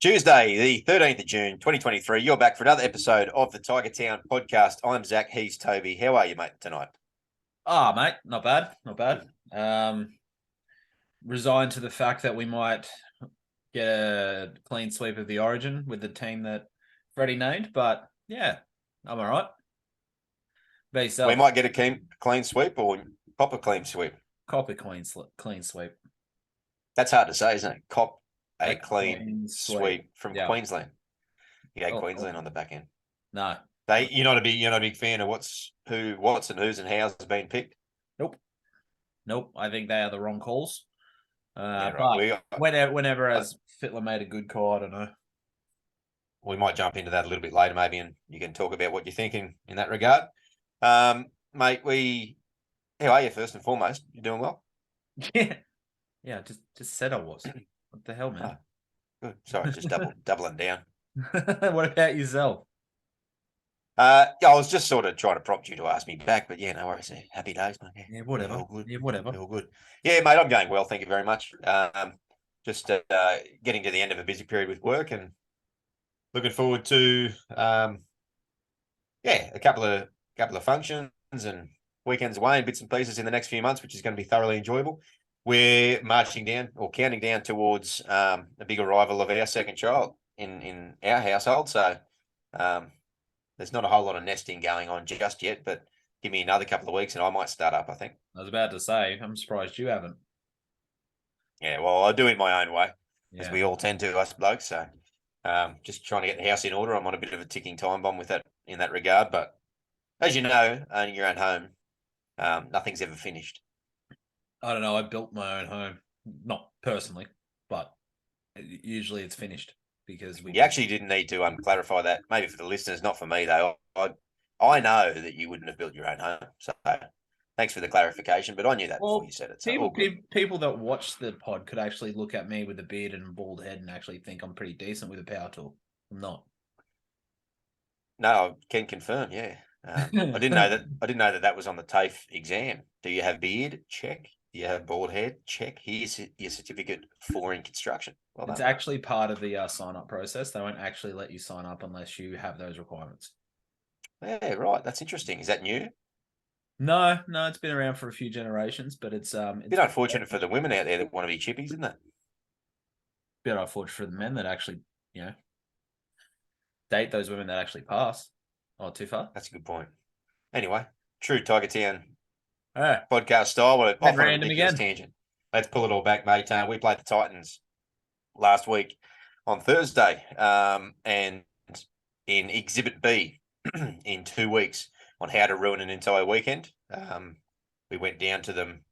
Tuesday, the 13th of June, 2023. You're back for another episode of the Tiger Town podcast. I'm Zac, he's Toby. How are you, mate, tonight? Mate, not bad, not bad. Resigned to the fact that we might get a clean sweep of the Origin with the team that Freddie named, but yeah, I'm all right. Be We yourself. might get a clean sweep or cop a clean sweep. Cop a clean sweep. That's hard to say, isn't it? Cop a clean clean sweep from Yeah. Queensland. You got Oh, Queensland on the back end. No. You're not a big fan of what's and who's and how's been picked. Nope. I think they are the wrong calls. Yeah, right. But whenever as Fittler made a good call, I don't know. We might jump into that a little bit later, maybe, and you can talk about what you're thinking in that regard. Mate, how are you first and foremost? You doing well? Yeah. Just said I was. What the hell, man? Oh, good. Sorry, just doubling down. What about yourself? I was just sort of trying to prompt you to ask me back, but yeah, no worries. Happy days, mate. Yeah, whatever. All good. Yeah, whatever. All good. Yeah, mate, I'm going well. Thank you very much. Just getting to the end of a busy period with work and looking forward to a couple of functions and weekends away and bits and pieces in the next few months, which is going to be thoroughly enjoyable. We're marching down or counting down towards a big arrival of our second child in our household. So there's not a whole lot of nesting going on just yet, but give me another couple of weeks and I might start up, I think. I was about to say, I'm surprised you haven't. Yeah, well, I do it my own way, as we all tend to, us blokes. So just trying to get the house in order. I'm on a bit of a ticking time bomb with that in that regard. But as you know, owning your own home, nothing's ever finished. I don't know. I built my own home, not personally, but usually it's finished because You actually didn't need to clarify that. Maybe for the listeners, not for me though. I know that you wouldn't have built your own home, so thanks for the clarification. But I knew that before you said it. So people that watch the pod could actually look at me with a beard and a bald head and actually think I'm pretty decent with a power tool. I'm not. No, I can confirm. Yeah, I didn't know that. I didn't know that was on the TAFE exam. Do you have beard? Check. Do you have bald head? Check. Here's your certificate for in construction. Well done. It's actually part of the sign-up process. They won't actually let you sign up unless you have those requirements. Yeah, right. That's interesting. Is that new? No, it's been around for a few generations, but it's a bit unfortunate for the women out there that want to be chippies, isn't it? Bit unfortunate for the men that actually, date those women that actually pass. Oh, too far? That's a good point. Anyway, true Tiger Town right. podcast style. We're off on a ridiculous again. tangent. Let's pull it all back, mate. We played the Titans last week on Thursday, and in Exhibit B in 2 weeks on how to ruin an entire weekend. We went down to them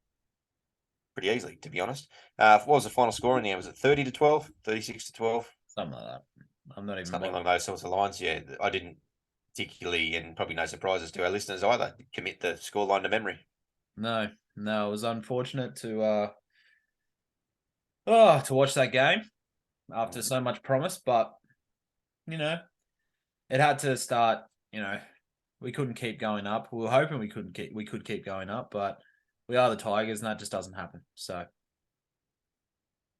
pretty easily, to be honest. What was the final score in there? Was it 30-12, 36-12? Something like that. I'm not even something along those sorts of lines. Yeah, I didn't particularly, and probably no surprises to our listeners either, commit the scoreline to memory. No, it was unfortunate to watch that game after so much promise, but it had to start. We couldn't keep going up. We were hoping we could keep going up, but we are the Tigers, and that just doesn't happen. So,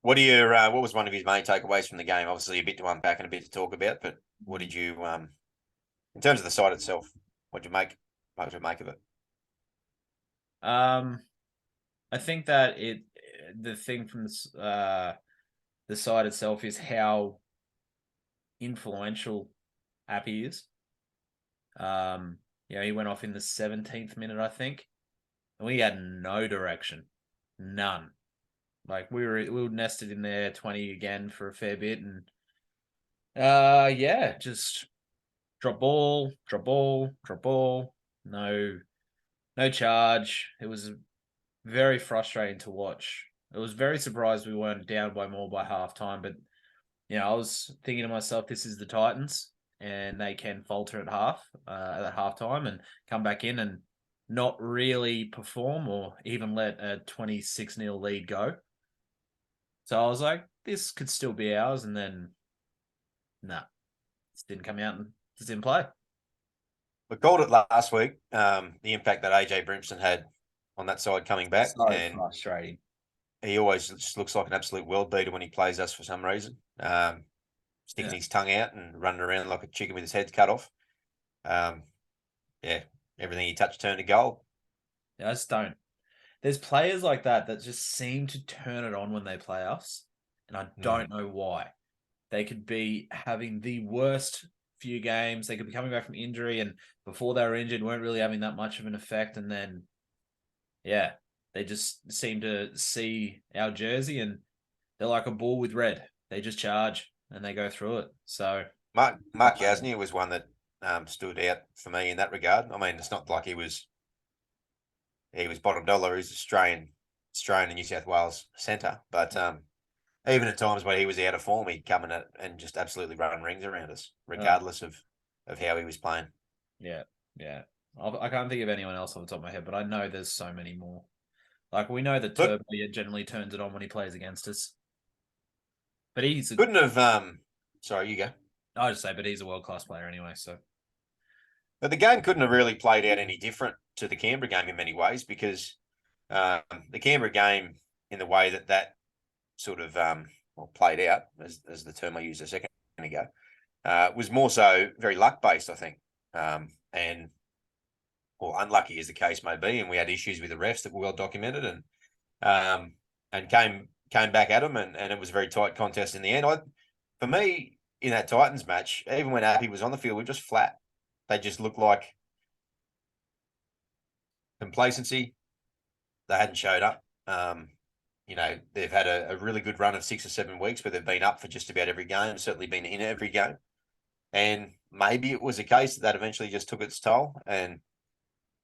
what was one of his main takeaways from the game? Obviously, a bit to unpack and a bit to talk about, but what did you, in terms of the side itself, what did you make of it? I think that the thing from the side itself is how influential Appy is. He went off in the 17th minute, I think, and we had no direction, none. Like we were nested in there 20 again for a fair bit, and just drop ball, no charge. It was very frustrating to watch. I was very surprised we weren't down by more by halftime, but I was thinking to myself, this is the Titans, and they can falter at halftime and come back in and not really perform or even let a 26-0 lead go. So I was like, this could still be ours, and then this didn't come out and just didn't play. We called it last week, the impact that AJ Brimson had on that side coming back. So frustrating. He always just looks like an absolute world beater when he plays us for some reason. sticking his tongue out and running around like a chicken with his head cut off. Yeah, everything he touched turned to gold. I just don't. There's players like that just seem to turn it on when they play us, and I don't know why. They could be having the worst few games. They could be coming back from injury, and before they were injured, weren't really having that much of an effect. And then, yeah, they just seem to see our jersey, and they're like a bull with red. They just charge and they go through it. So Mark Yasnia was one that stood out for me in that regard. I mean, it's not like he was bottom dollar. He's Australian and New South Wales centre, but even at times when he was out of form, he'd come in and just absolutely run rings around us, regardless of how he was playing. Yeah, yeah. I can't think of anyone else off the top of my head, but I know there's so many more. Like, we know that Turbo generally turns it on when he plays against us. But he's couldn't have. Sorry, you go. I just say, but he's a world-class player anyway. So, but the game couldn't have really played out any different to the Canberra game in many ways, because the Canberra game, in the way that sort of played out, as the term I used a second ago, was more so very luck based, I think, and or unlucky as the case may be. And we had issues with the refs that were well documented, and came back at them, and it was a very tight contest in the end. For me, in that Titans match, even when Appy was on the field, we were just flat. They just looked like complacency. They hadn't showed up. They've had a really good run of 6 or 7 weeks where they've been up for just about every game, certainly been in every game. And maybe it was a case that eventually just took its toll. And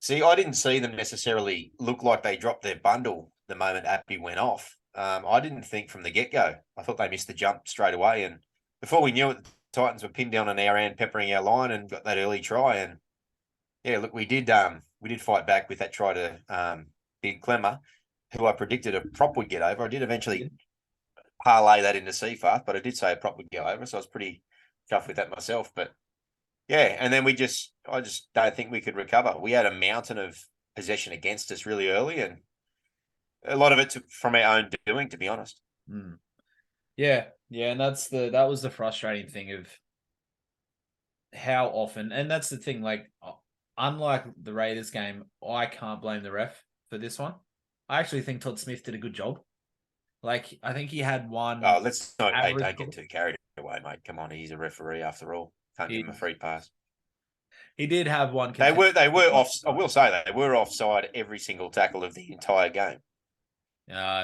see, I didn't see them necessarily look like they dropped their bundle the moment Appy went off. I didn't think from the get-go. I thought they missed the jump straight away. And before we knew it, the Titans were pinned down on our end, peppering our line, and got that early try. And yeah, look, we did fight back with that try to Big Clemmer, who I predicted a prop would get over. I did eventually parlay that into Seafath, but I did say a prop would go over, so I was pretty chuffed with that myself. But yeah, and then I just don't think we could recover. We had a mountain of possession against us really early, and a lot of it from our own doing, to be honest. Yeah, and that was the frustrating thing of how often, and that's the thing. Like, unlike the Raiders game, I can't blame the ref for this one. I actually think Todd Smith did a good job. Like, I think he had one. Oh, let's not don't get too carried away, mate. Come on, he's a referee after all. Can't give him a free pass. He did have one. They were off. I will say they were offside every single tackle of the entire game.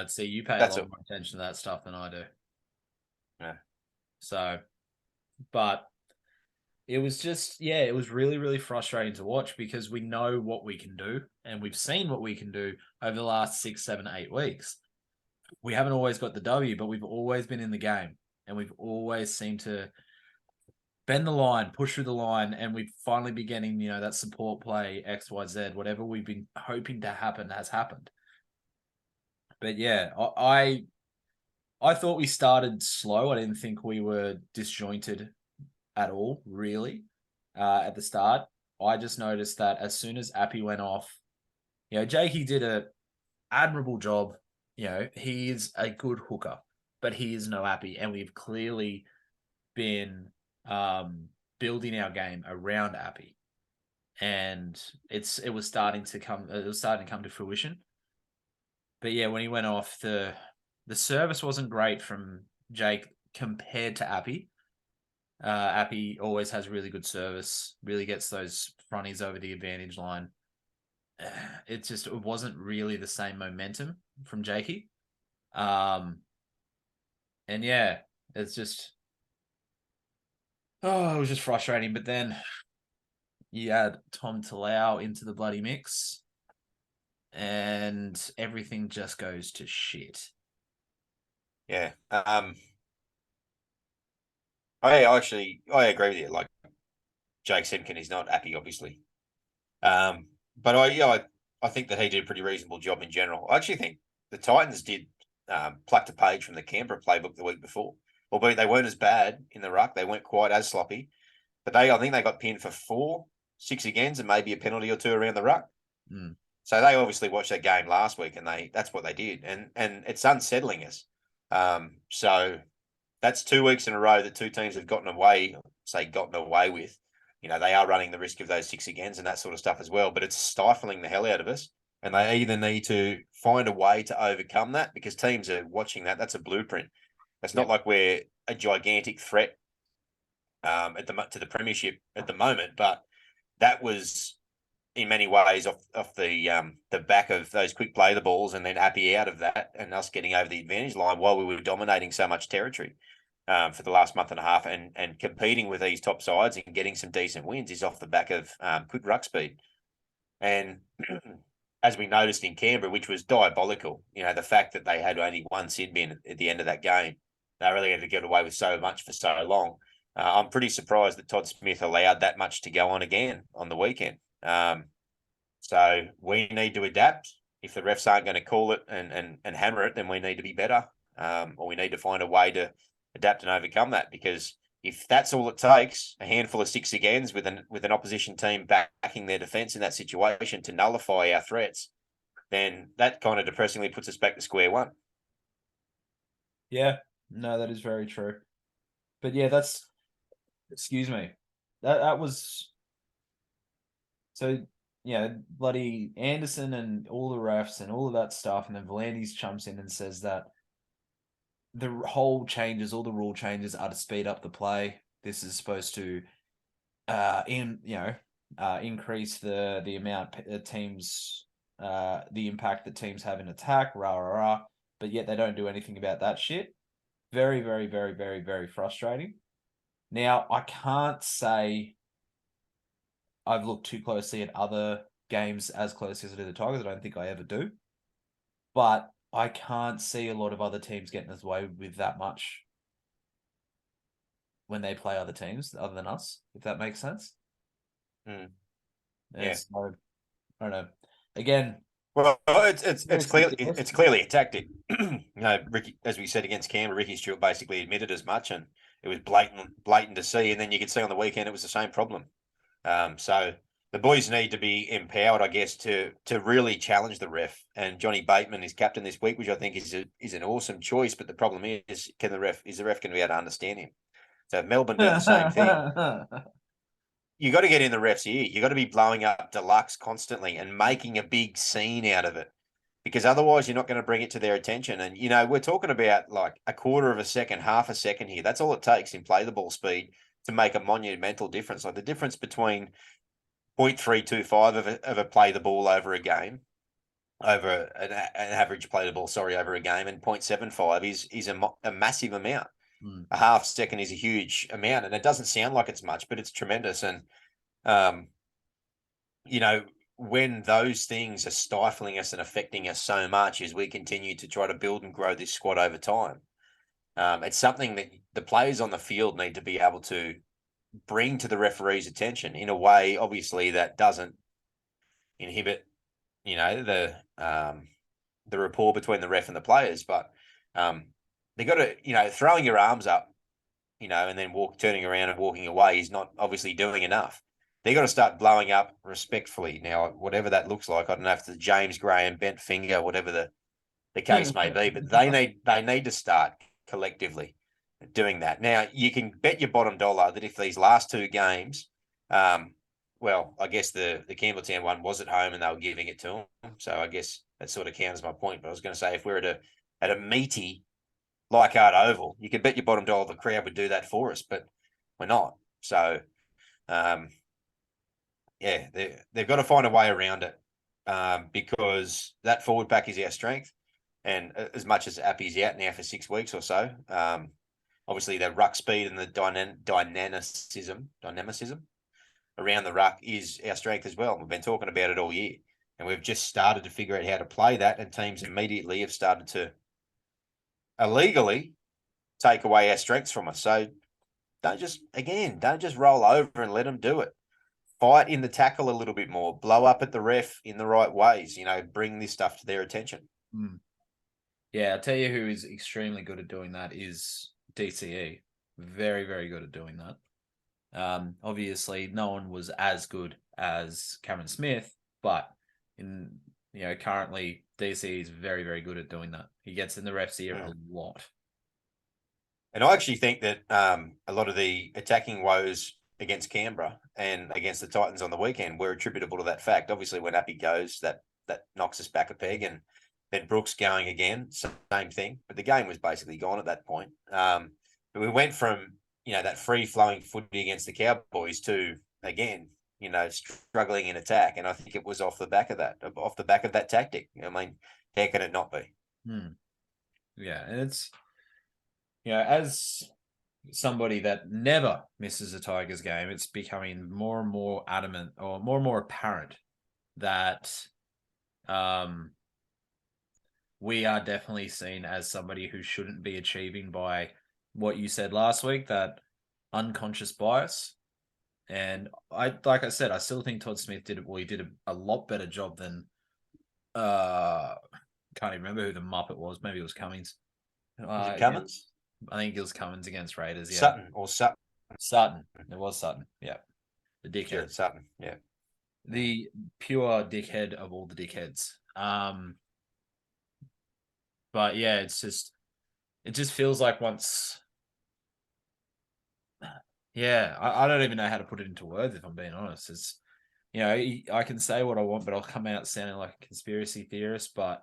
See, you pay a lot more attention to that stuff than I do. Yeah. So, but it was just, it was really, really frustrating to watch, because we know what we can do, and we've seen what we can do over the last 6, 7, 8 weeks. We haven't always got the W, but we've always been in the game, and we've always seemed to bend the line, push through the line, and we've finally been getting, that support play, X, Y, Z, whatever we've been hoping to happen has happened. But yeah, I thought we started slow. I didn't think we were disjointed at all, really, at the start. I just noticed that as soon as Appy went off, Jakey did a admirable job. He is a good hooker, but he is no Appy, and we've clearly been building our game around Appy, and it was starting to come to fruition. But yeah, when he went off, the service wasn't great from Jake compared to Appy. Appy always has really good service, really gets those fronties over the advantage line. It wasn't really the same momentum from Jakey. And yeah, it's just, it was just frustrating. But then you add Tom Talau into the bloody mix, and everything just goes to shit. Yeah. I agree with you. Like, Jake Simkin is not Appy, obviously. But I think that he did a pretty reasonable job in general. I actually think the Titans did pluck the page from the Canberra playbook the week before. Albeit they weren't as bad in the ruck. They weren't quite as sloppy. But I think they got pinned for 4, 6 agains, and maybe a penalty or 2 around the ruck. So they obviously watched that game last week, and that's what they did. And it's unsettling us. So that's 2 weeks in a row that two teams have gotten away with. They are running the risk of those 6 agains and that sort of stuff as well, but it's stifling the hell out of us. And they either need to find a way to overcome that, because teams are watching that. That's a blueprint. It's not like we're a gigantic threat to the premiership at the moment, but that was in many ways off the back of those quick play the balls and then happy out of that and us getting over the advantage line while we were dominating so much territory for the last month and a half, and competing with these top sides and getting some decent wins is off the back of quick ruck speed. And as we noticed in Canberra, which was diabolical, the fact that they had only one sin bin at the end of that game, they really had to get away with so much for so long. I'm pretty surprised that Todd Smith allowed that much to go on again on the weekend. So we need to adapt. If the refs aren't going to call it and hammer it, then we need to be better, or we need to find a way to adapt and overcome that. Because if that's all it takes, a handful of 6 agains with an opposition team backing their defence in that situation to nullify our threats, then that kind of depressingly puts us back to square one. Yeah, no, that is very true. But yeah, excuse me, that was so. Yeah, bloody Anderson and all the refs and all of that stuff, and then Volandis chumps in and says that the whole changes, all the rule changes, are to speed up the play. This is supposed to, increase the amount teams, the impact that teams have in attack. Rah rah rah. But yet they don't do anything about that shit. Very, very, very, very, very frustrating. Now I can't say I've looked too closely at other games as closely as I do the Tigers. I don't think I ever do. But I can't see a lot of other teams getting away with that much when they play other teams other than us, if that makes sense. Mm. And so, I don't know. Again, Well, it's very clearly a tactic. Ricky, as we said against Canberra, Ricky Stewart basically admitted as much, and it was blatant to see. And then you could see on the weekend it was the same problem. So the boys need to be empowered, I guess, to really challenge the ref. And Johnny Bateman is captain this week, which I think is an awesome choice. But the problem is, is the ref going to be able to understand him? So if Melbourne do the same thing, you got to get in the ref's ear. You got to be blowing up Deluxe constantly and making a big scene out of it, because otherwise you're not going to bring it to their attention. And we're talking about like a quarter of a second, half a second here. That's all it takes in play the ball speed to make a monumental difference. Like the difference between 0.325 of a play the ball over a game, over an average play the ball, over a game, and 0.75 is a massive amount. A half second is a huge amount, and it doesn't sound like it's much, but it's tremendous. And when those things are stifling us and affecting us so much as we continue to try to build and grow this squad over time, it's something that the players on the field need to be able to bring to the referee's attention in a way, obviously, that doesn't inhibit, the rapport between the ref and the players. But they got to, throwing your arms up, and then turning around and walking away is not obviously doing enough. They got to start blowing up respectfully. Now, whatever that looks like, I don't know if it's the James Graham bent finger, whatever the case may be, but they need to start collectively doing that. Now, you can bet your bottom dollar that if these last two games, well, I guess the Campbelltown one was at home and they were giving it to them, so I guess that sort of counters my point. But I was going to say, if we're at a meaty Leichhardt Oval, you could bet your bottom dollar the crowd would do that for us, but we're not. So, they've got to find a way around it, because that forward pack is our strength. And as much as Appy's out now for 6 weeks or so, obviously the ruck speed and the dynamicism around the ruck is our strength as well. We've been talking about it all year, and we've just started to figure out how to play that, and teams immediately have started to illegally take away our strengths from us. So don't just roll over and let them do it. Fight in the tackle a little bit more, blow up at the ref in the right ways, bring this stuff to their attention. Yeah, I'll tell you who is extremely good at doing that is DCE. Very, very good at doing that. Obviously, no one was as good as Cameron Smith, but currently DCE is very, very good at doing that. He gets in the ref's ear a lot. And I actually think that a lot of the attacking woes against Canberra and against the Titans on the weekend were attributable to that fact. Obviously, when Appy goes, that knocks us back a peg, and then Brooks going again, same thing. But the game was basically gone at that point. But we went from that free flowing footy against the Cowboys to again struggling in attack, and I think it was off the back of that tactic. I mean, how can it not be? Yeah, and it's as somebody that never misses a Tigers game, it's becoming more and more adamant or more apparent that we are definitely seen as somebody who shouldn't be achieving by what you said last week, that unconscious bias. And like I said, I still think Todd Smith did a lot better job than can't even remember who the Muppet was. Maybe it was Cummings. Was it Cummins? I think it was Cummins against Raiders. Yeah, Sutton. Sutton. It was Sutton. Yeah, the dickhead. Sure, Sutton. Yeah, the pure dickhead of all the dickheads. But yeah, it just feels like once. Yeah, I don't even know how to put it into words, if I'm being honest. It's I can say what I want, but I'll come out sounding like a conspiracy theorist. But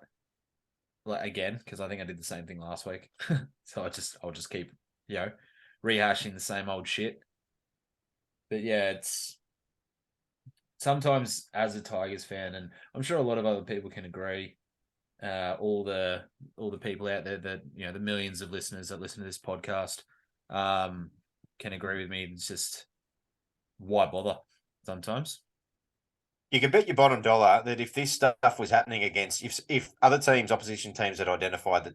like again, because I think I did the same thing last week, so I'll just keep rehashing the same old shit. But yeah, it's sometimes as a Tigers fan, and I'm sure a lot of other people can agree. All the people out there that the millions of listeners that listen to this podcast can agree with me. It's just why bother sometimes. you can bet your bottom dollar that if this stuff was happening against if other teams, opposition teams, had identified that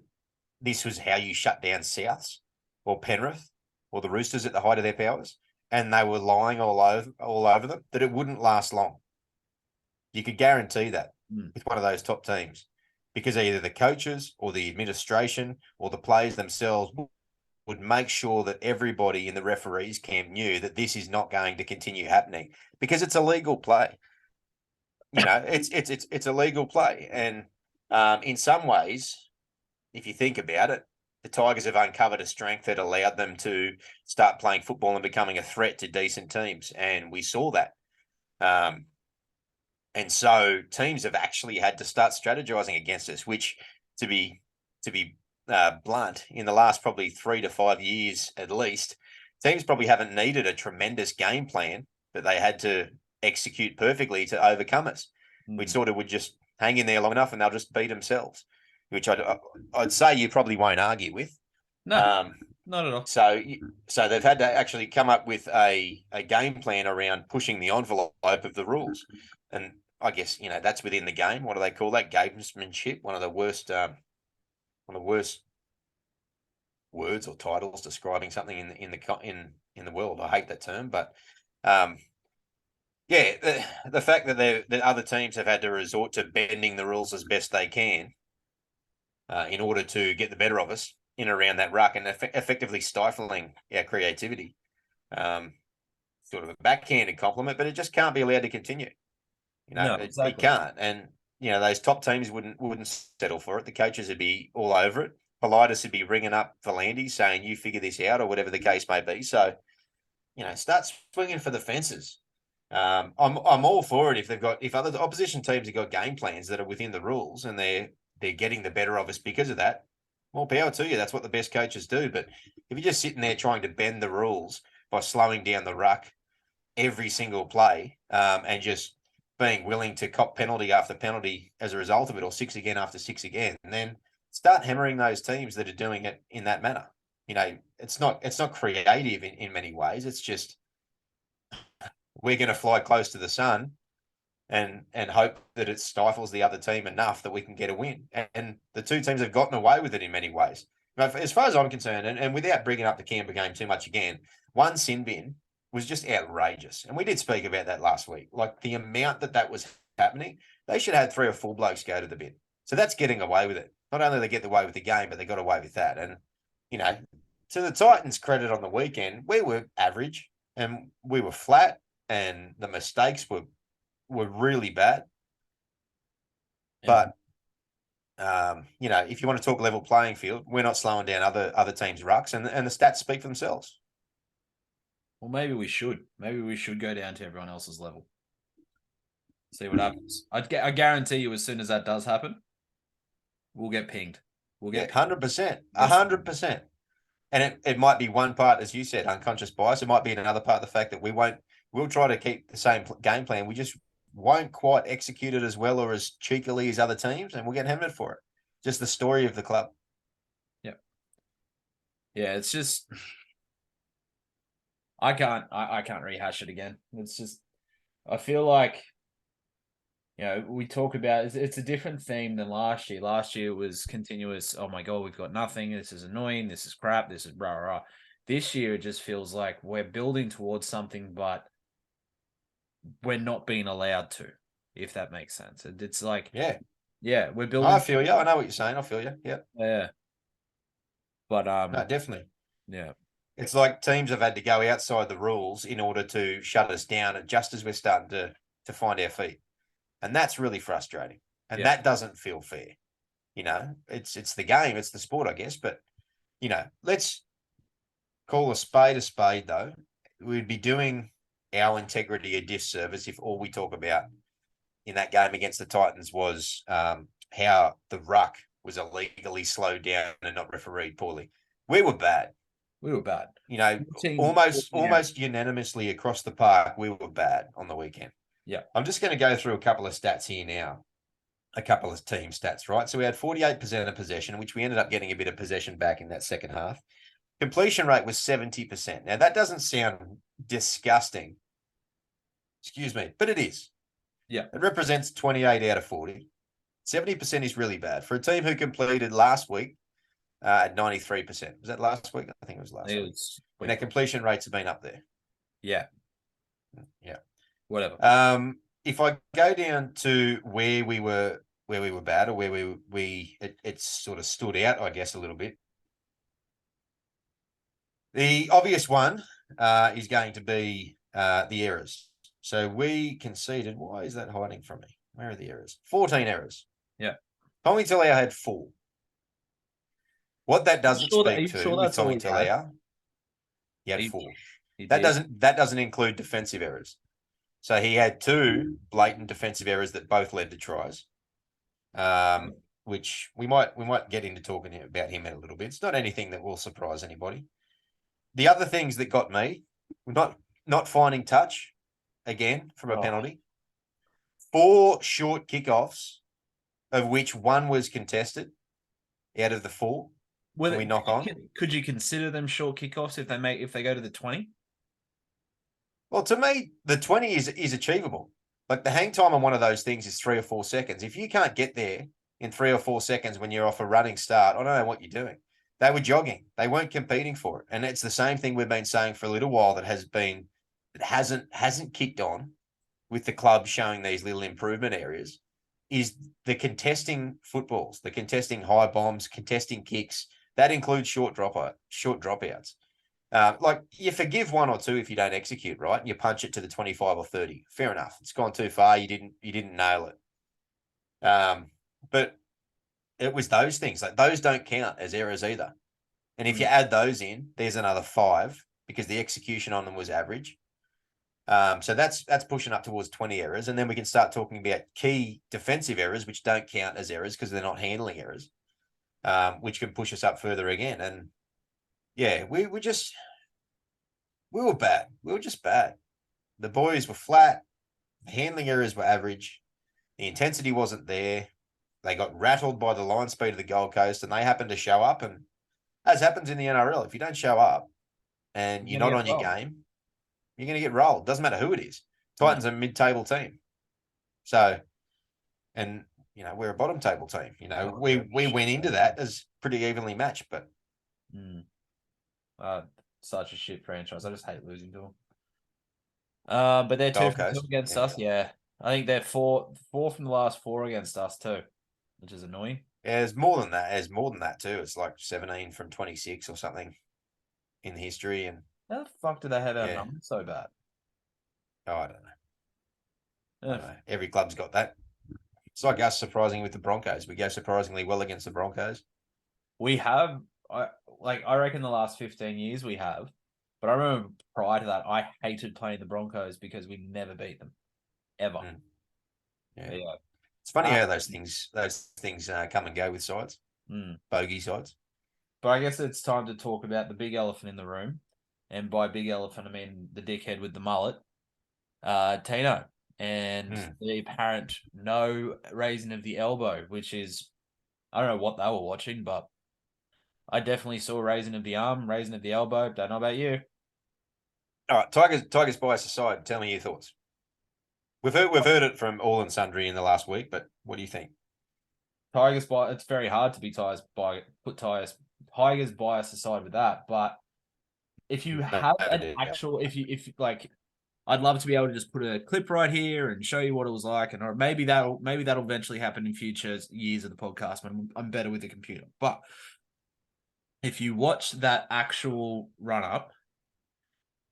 this was how you shut down Souths or Penrith or the Roosters at the height of their powers, and they were lying all over them, that it wouldn't last long. You could guarantee that with one of those top teams, because either the coaches or the administration or the players themselves would make sure that everybody in the referees camp knew that this is not going to continue happening, because it's a legal play. It's a legal play, and in some ways, if you think about it, the Tigers have uncovered a strength that allowed them to start playing football and becoming a threat to decent teams, and we saw that. And so teams have actually had to start strategizing against us, which, to be blunt, in the last probably 3 to 5 years at least, teams probably haven't needed a tremendous game plan that they had to execute perfectly to overcome us. We sort of would just hang in there long enough and they'll just beat themselves, which I'd say you probably won't argue with. No, not at all. So they've had to actually come up with a game plan around pushing the envelope of the rules, and I guess that's within the game. What do they call that? Gamesmanship. One of the worst words or titles describing something in the world. I hate that term, but yeah, the fact that the other teams have had to resort to bending the rules as best they can in order to get the better of us in around that ruck and effectively stifling our creativity. Sort of a backhanded compliment, but it just can't be allowed to continue. No, exactly. It can't. And those top teams wouldn't settle for it. The coaches would be all over it. Politis would be ringing up Volandis saying, "You figure this out," or whatever the case may be. So, start swinging for the fences. I'm all for it if other opposition teams have got game plans that are within the rules and they're getting the better of us because of that. More power to you. That's what the best coaches do. But if you're just sitting there trying to bend the rules by slowing down the ruck every single play and just being willing to cop penalty after penalty as a result of it, or 6 again after 6 again, and then start hammering those teams that are doing it in that manner. It's not creative in many ways. It's just we're going to fly close to the sun and hope that it stifles the other team enough that we can get a win. And the two teams have gotten away with it in many ways. As far as I'm concerned, and without bringing up the Canberra game too much again, one sin bin was just outrageous. And we did speak about that last week. Like the amount that was happening, they should have had 3 or 4 blokes go to the bin. So that's getting away with it. Not only they get away with the game, but they got away with that. And, to the Titans' credit on the weekend, we were average and we were flat and the mistakes were really bad. But If you want to talk level playing field, we're not slowing down other teams' rucks, and the stats speak for themselves. Well, maybe we should. Maybe we should go down to everyone else's level. See what happens. I guarantee you, as soon as that does happen, we'll get pinged. We'll get Yeah, pinged. 100%, 100%. And it might be one part, as you said, unconscious bias. It might be another part the fact that we'll try to keep the same game plan. We just won't quite execute it as well or as cheekily as other teams, and we'll get hammered for it. Just the story of the club. Yeah. Yeah, it's just I can't rehash it again. It's just I feel like we talk about it's a different theme than last year. Last year was continuous. Oh my god, we've got nothing. This is annoying. This is crap. This is rah rah. This year, it just feels like we're building towards something, but we're not being allowed to. If that makes sense, it's like Yeah, we're I building. feel you. I know what you're saying. I feel you. Yeah, Yeah, but no, definitely. yeah, It's like teams have had to go outside the rules in order to shut us down, and just as we're starting to find our feet, and that's really frustrating. And yeah, that doesn't feel fair. It's the game, it's the sport, I guess. But let's call a spade, though. We'd be doing our integrity a disservice if all we talk about in that game against the Titans was how the ruck was illegally slowed down and not refereed poorly. We were bad. we were bad. 14 out. Almost unanimously across the park, we were bad on the weekend. Yeah, I'm just going to go through a couple of stats here now, a couple of team stats, right? So we had 48% of possession, which we ended up getting a bit of possession back in that second half. Completion rate was 70%. Now, that doesn't sound disgusting, excuse me, but it is. yeah. It represents 28 out of 40. 70% is really bad. For a team who completed last week at 93%. Was that last week? I think it was last week. And their completion rates have been up there. Yeah. Yeah. Whatever. If I go down to where we were bad, or where it sort of stood out, I guess, a little bit. The obvious one is going to be the errors. So we conceded. Why is that hiding from me? Where are the errors? 14 errors. Yeah. Tommy Talau had 4. What that doesn't Are you speak sure to with that's all Tommy he had? Talau, he had He, 4. he That did. doesn't include defensive errors. So he had 2 blatant defensive errors that both led to tries. Which we might get into talking about him in a little bit. It's not anything that will surprise anybody. The other things that got me, not finding touch again from a penalty. 4 short kickoffs, of which 1 was contested out of the 4. Well, we knock on. Could you consider them short kickoffs if they go to the 20? Well, to me, the 20 is achievable. Like the hang time on one of those things is 3 or 4 seconds. If you can't get there in 3 or 4 seconds when you're off a running start, I don't know what you're doing. They were jogging. They weren't competing for it. And it's the same thing we've been saying for a little while that hasn't kicked on with the club showing these little improvement areas is the contesting footballs, the contesting high bombs, contesting kicks. That includes short dropouts. Like you forgive 1 or 2 if you don't execute right, and you punch it to the 25 or 30. Fair enough. It's gone too far. You didn't nail it. But it was those things. Like those don't count as errors either. And if you add those in, there's another 5 because the execution on them was average. So that's pushing up towards 20 errors, and then we can start talking about key defensive errors, which don't count as errors because they're not handling errors, which can push us up further again. And yeah, we were bad. We were just bad. The boys were flat. The handling errors were average. The intensity wasn't there. They got rattled by the line speed of the Gold Coast, and they happened to show up. And as happens in the NRL, if you don't show up and you're not on your game, you're going to get rolled. Doesn't matter who it is. Titans are a mid-table team. So, and, we're a bottom table team. We went into that as pretty evenly matched, but. Such a shit franchise. I just hate losing to them. But they're 2 from 2 against us. Yeah. I think they're 4 from the last 4 against us too, which is annoying. Yeah, there's more than that. There's more than that too. It's like 17 from 26 or something in history. And how the fuck do they have our numbers so bad? Oh, I don't know. Every club's got that. It's like us surprising with the Broncos. We go surprisingly well against the Broncos. We have, I reckon the last 15 years we have. But I remember prior to that, I hated playing the Broncos because we never beat them, ever. Yeah. Yeah. It's funny how those things come and go with sides, bogey sides. But I guess it's time to talk about the big elephant in the room. And by big elephant, I mean the dickhead with the mullet, Tino. And the apparent no raising of the elbow, which is, I don't know what they were watching, but I definitely saw raising of the arm, raising of the elbow. Don't know about you. All right, Tigers bias aside, tell me your thoughts. We've heard it from all and sundry in the last week, but what do you think? Tigers bias. It's very hard to be Tigers bias aside with that, but if you have an actual, if like, I'd love to be able to just put a clip right here and show you what it was like, and or maybe that'll eventually happen in future years of the podcast when I'm better with the computer. But if you watch that actual run up,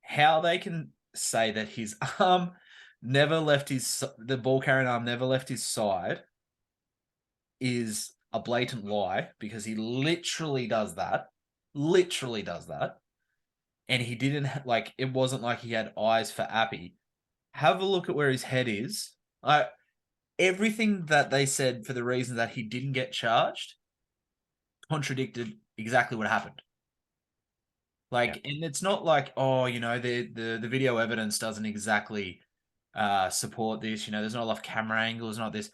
how they can say that his arm never left the ball carrying arm never left his side is a blatant lie, because he literally does that. Literally does that. And he didn't it wasn't like he had eyes for Appy. Have a look at where his head is. Everything that they said for the reason that he didn't get charged contradicted exactly what happened. And it's not like, oh, the video evidence doesn't exactly support this. There's not enough camera angles, not this.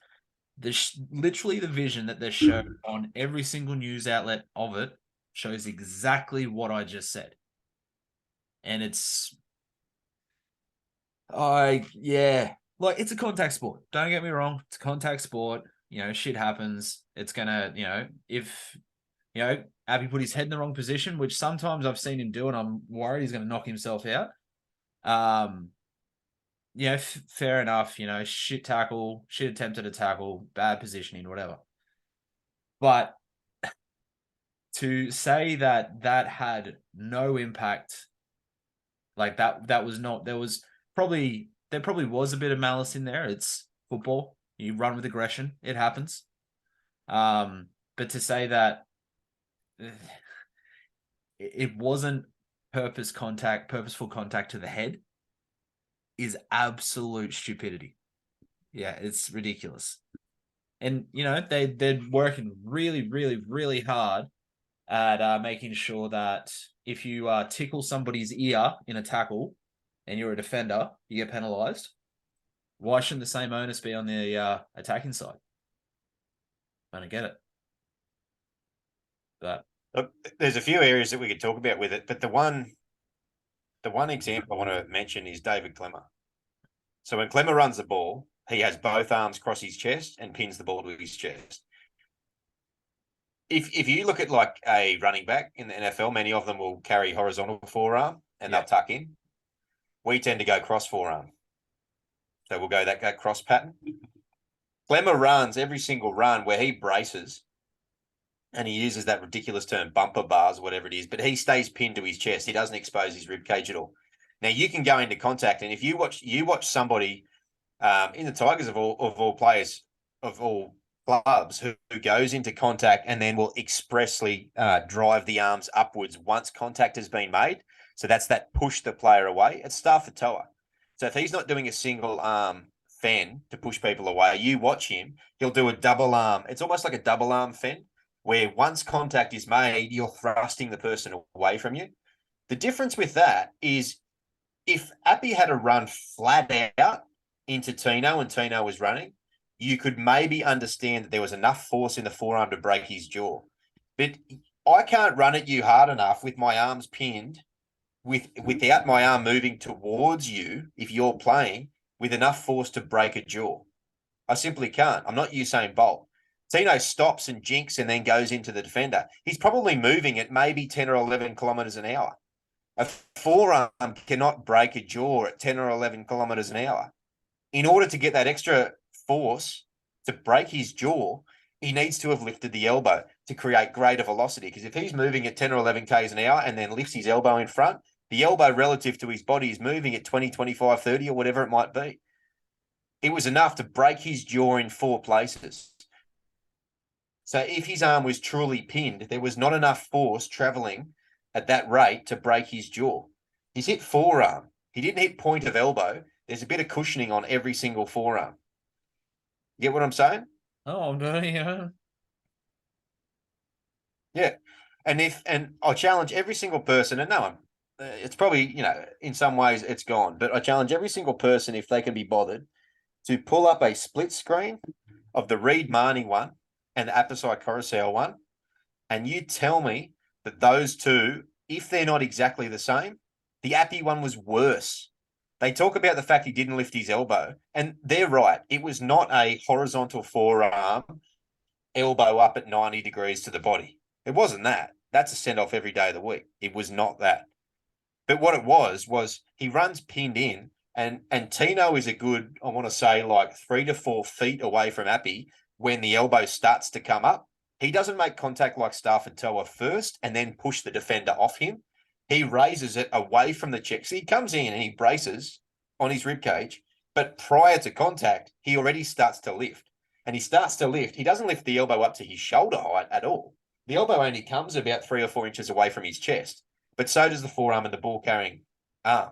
There's literally the vision that they're shown on every single news outlet of it shows exactly what I just said. And it's, it's a contact sport. Don't get me wrong. It's a contact sport. Shit happens. It's gonna, if, Abby put his head in the wrong position, which sometimes I've seen him do, and I'm worried he's going to knock himself out. Fair enough. Shit tackle, shit attempted a tackle, bad positioning, whatever. But to say that had no impact, that was not, there probably was a bit of malice in there. It's football. You run with aggression. It happens. But to say that it wasn't purposeful contact to the head is absolute stupidity. Yeah, it's ridiculous. And, they're working really, really, really hard at making sure that if you tickle somebody's ear in a tackle and you're a defender, you get penalised. Why shouldn't the same onus be on the attacking side? I don't get it. But look, there's a few areas that we could talk about with it, but the one example I want to mention is David Clemmer. So when Clemmer runs the ball, he has both arms cross his chest and pins the ball to his chest. If you look at like a running back in the NFL, many of them will carry horizontal forearm and they'll tuck in. We tend to go cross forearm. So we'll go that cross pattern. Clemmer runs every single run where he braces, and he uses that ridiculous term, bumper bars, whatever it is, but he stays pinned to his chest. He doesn't expose his rib cage at all. Now you can go into contact, and if you watch somebody in the Tigers of all players of all clubs who goes into contact and then will expressly drive the arms upwards once contact has been made. So that's that push the player away. It's Stafford Toa. So if he's not doing a single arm fend to push people away, you watch him, he'll do a double arm. It's almost like a double arm fend, where once contact is made, you're thrusting the person away from you. The difference with that is if Appy had a run flat out into Tino and Tino was running, you could maybe understand that there was enough force in the forearm to break his jaw. But I can't run at you hard enough with my arms pinned, without my arm moving towards you, if you're playing, with enough force to break a jaw. I simply can't. I'm not Usain Bolt. Tino stops and jinks and then goes into the defender. He's probably moving at maybe 10 or 11 kilometers an hour. A forearm cannot break a jaw at 10 or 11 kilometers an hour. In order to get that extra force to break his jaw, he needs to have lifted the elbow to create greater velocity. Because if he's moving at 10 or 11 Ks an hour and then lifts his elbow in front, the elbow relative to his body is moving at 20, 25, 30 or whatever it might be. it was enough to break his jaw in 4 places. So if his arm was truly pinned, there was not enough force traveling at that rate to break his jaw. He's hit forearm. He didn't hit point of elbow. There's a bit of cushioning on every single forearm. You get what I'm saying? Oh no, yeah. Yeah. And I challenge every single person, and no one, it's probably, in some ways it's gone, but I challenge every single person, if they can be bothered, to pull up a split screen of the Reed Marnie one and the Apasai Coruscant one, and you tell me that those two, if they're not exactly the same, the Appy one was worse. They talk about the fact he didn't lift his elbow, and they're right. It was not a horizontal forearm, elbow up at 90 degrees to the body. It wasn't that. That's a send off every day of the week. It was not that. But what it was he runs pinned in, and Tino is a good, I want to say, like 3 to 4 feet away from Appy when the elbow starts to come up. He doesn't make contact like Stafford Toa first and then push the defender off him. He raises it away from the check. So he comes in and he braces on his rib cage, but prior to contact, he already starts to lift. And he starts to lift. He doesn't lift the elbow up to his shoulder height at all. The elbow only comes about 3 or 4 inches away from his chest, but so does the forearm and the ball carrying arm.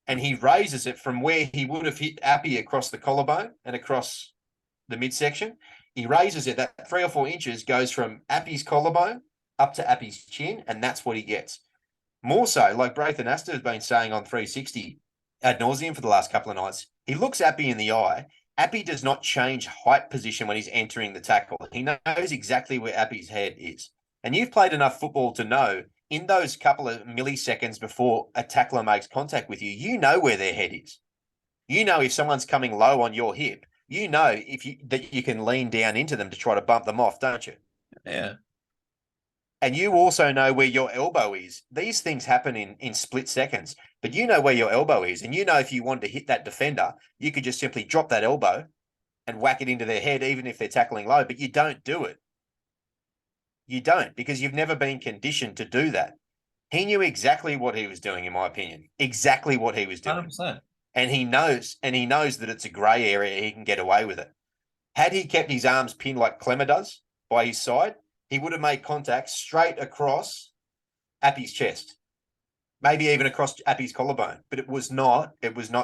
And he raises it from where he would have hit Appy across the collarbone and across the midsection. He raises it, that 3 or 4 inches goes from Appy's collarbone up to Appy's chin, and that's what he gets. More so, like Braithen Astor has been saying on 360 ad nauseum for the last couple of nights, he looks Appy in the eye. Appy does not change height position when he's entering the tackle. He knows exactly where Appy's head is. And you've played enough football to know in those couple of milliseconds before a tackler makes contact with you, you know where their head is. You know if someone's coming low on your hip, you know that you can lean down into them to try to bump them off, don't you? Yeah. And you also know where your elbow is. These things happen in split seconds, but you know where your elbow is. And you know if you wanted to hit that defender, you could just simply drop that elbow and whack it into their head, even if they're tackling low, but you don't do it. You don't, because you've never been conditioned to do that. He knew exactly what he was doing, in my opinion, exactly what he was doing. 100%. And he knows that it's a grey area. He can get away with it. Had he kept his arms pinned like Clemmer does by his side, he would have made contact straight across Appy's chest, maybe even across Appy's collarbone. But it was not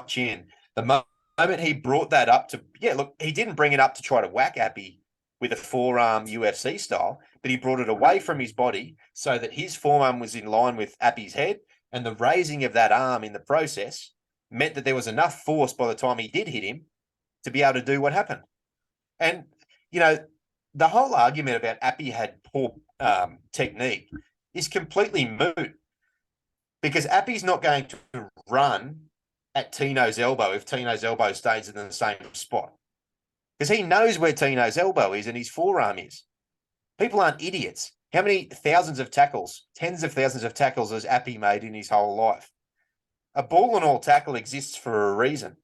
chin. The moment he brought that up to, look, he didn't bring it up to try to whack Appy with a forearm UFC style, but he brought it away from his body so that his forearm was in line with Appy's head, and the raising of that arm in the process meant that there was enough force by the time he did hit him to be able to do what happened. And, the whole argument about Appy had poor technique is completely moot, because Appy's not going to run at Tino's elbow if Tino's elbow stays in the same spot, because he knows where Tino's elbow is and his forearm is. People aren't idiots. How many thousands of tackles, tens of thousands of tackles has Appy made in his whole life? A ball and all tackle exists for a reason.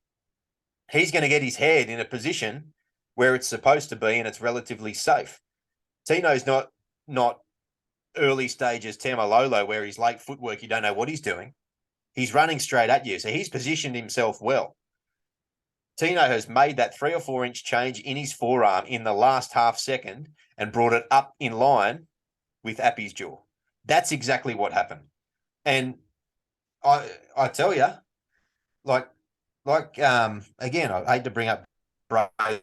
He's going to get his head in a position where it's supposed to be and it's relatively safe. Tino's not early stages Tamalolo where he's late footwork, you don't know what he's doing. He's running straight at you, so he's positioned himself well. Tino has made that 3 or 4 inch change in his forearm in the last half second and brought it up in line with Appy's jaw. That's exactly what happened. And I tell you, like again, I hate to bring up the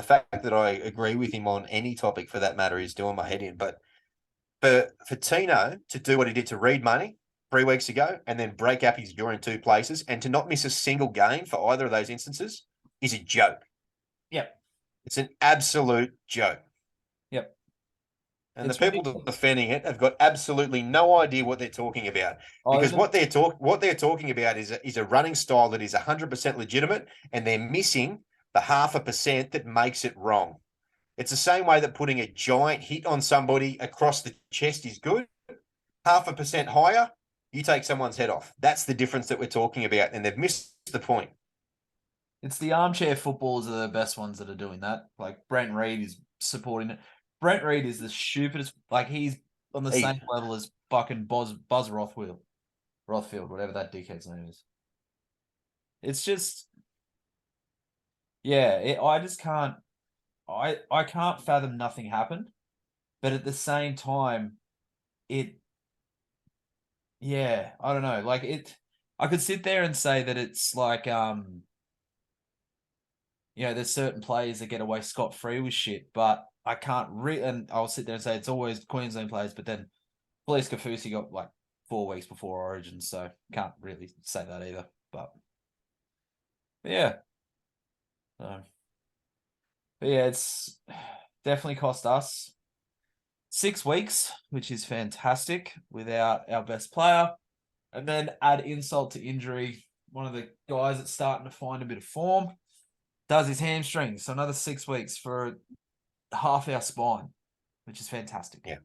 fact that I agree with him on any topic for that matter is doing my head in. But for Tino to do what he did to Reed Money 3 weeks ago and then break Appy's jaw in 2 places and to not miss a single game for either of those instances is a joke. Yep. It's an absolute joke. Yep. And It's the people ridiculous. defending it have got absolutely no idea what they're talking about, because what they're talking about is a running style that is 100% legitimate, and they're missing the 0.5% that makes it wrong. It's the same way that putting a giant hit on somebody across the chest is good. 0.5% higher, you take someone's head off. That's the difference that we're talking about, and they've missed the point. It's the armchair footballers are the best ones that are doing that. Like Brent Reed is supporting it. Brent Reed is the stupidest. Like he's on the same level as fucking Buzz Rothfield, whatever that dickhead's name is. It's just Yeah, I just can't. I can't fathom nothing happened, but at the same time, it. Yeah, I don't know. Like it, I could sit there and say that it's like there's certain players that get away scot free with shit, but I can't and I'll sit there and say it's always Queensland players, but then Felice Kafusi got like 4 weeks before Origin, so can't really say that either. But yeah, so, but yeah, it's definitely cost us 6 weeks, which is fantastic without our best player. And then add insult to injury. One of the guys that's starting to find a bit of form does his hamstring. So another 6 weeks for half our spine, which is fantastic. Yeah.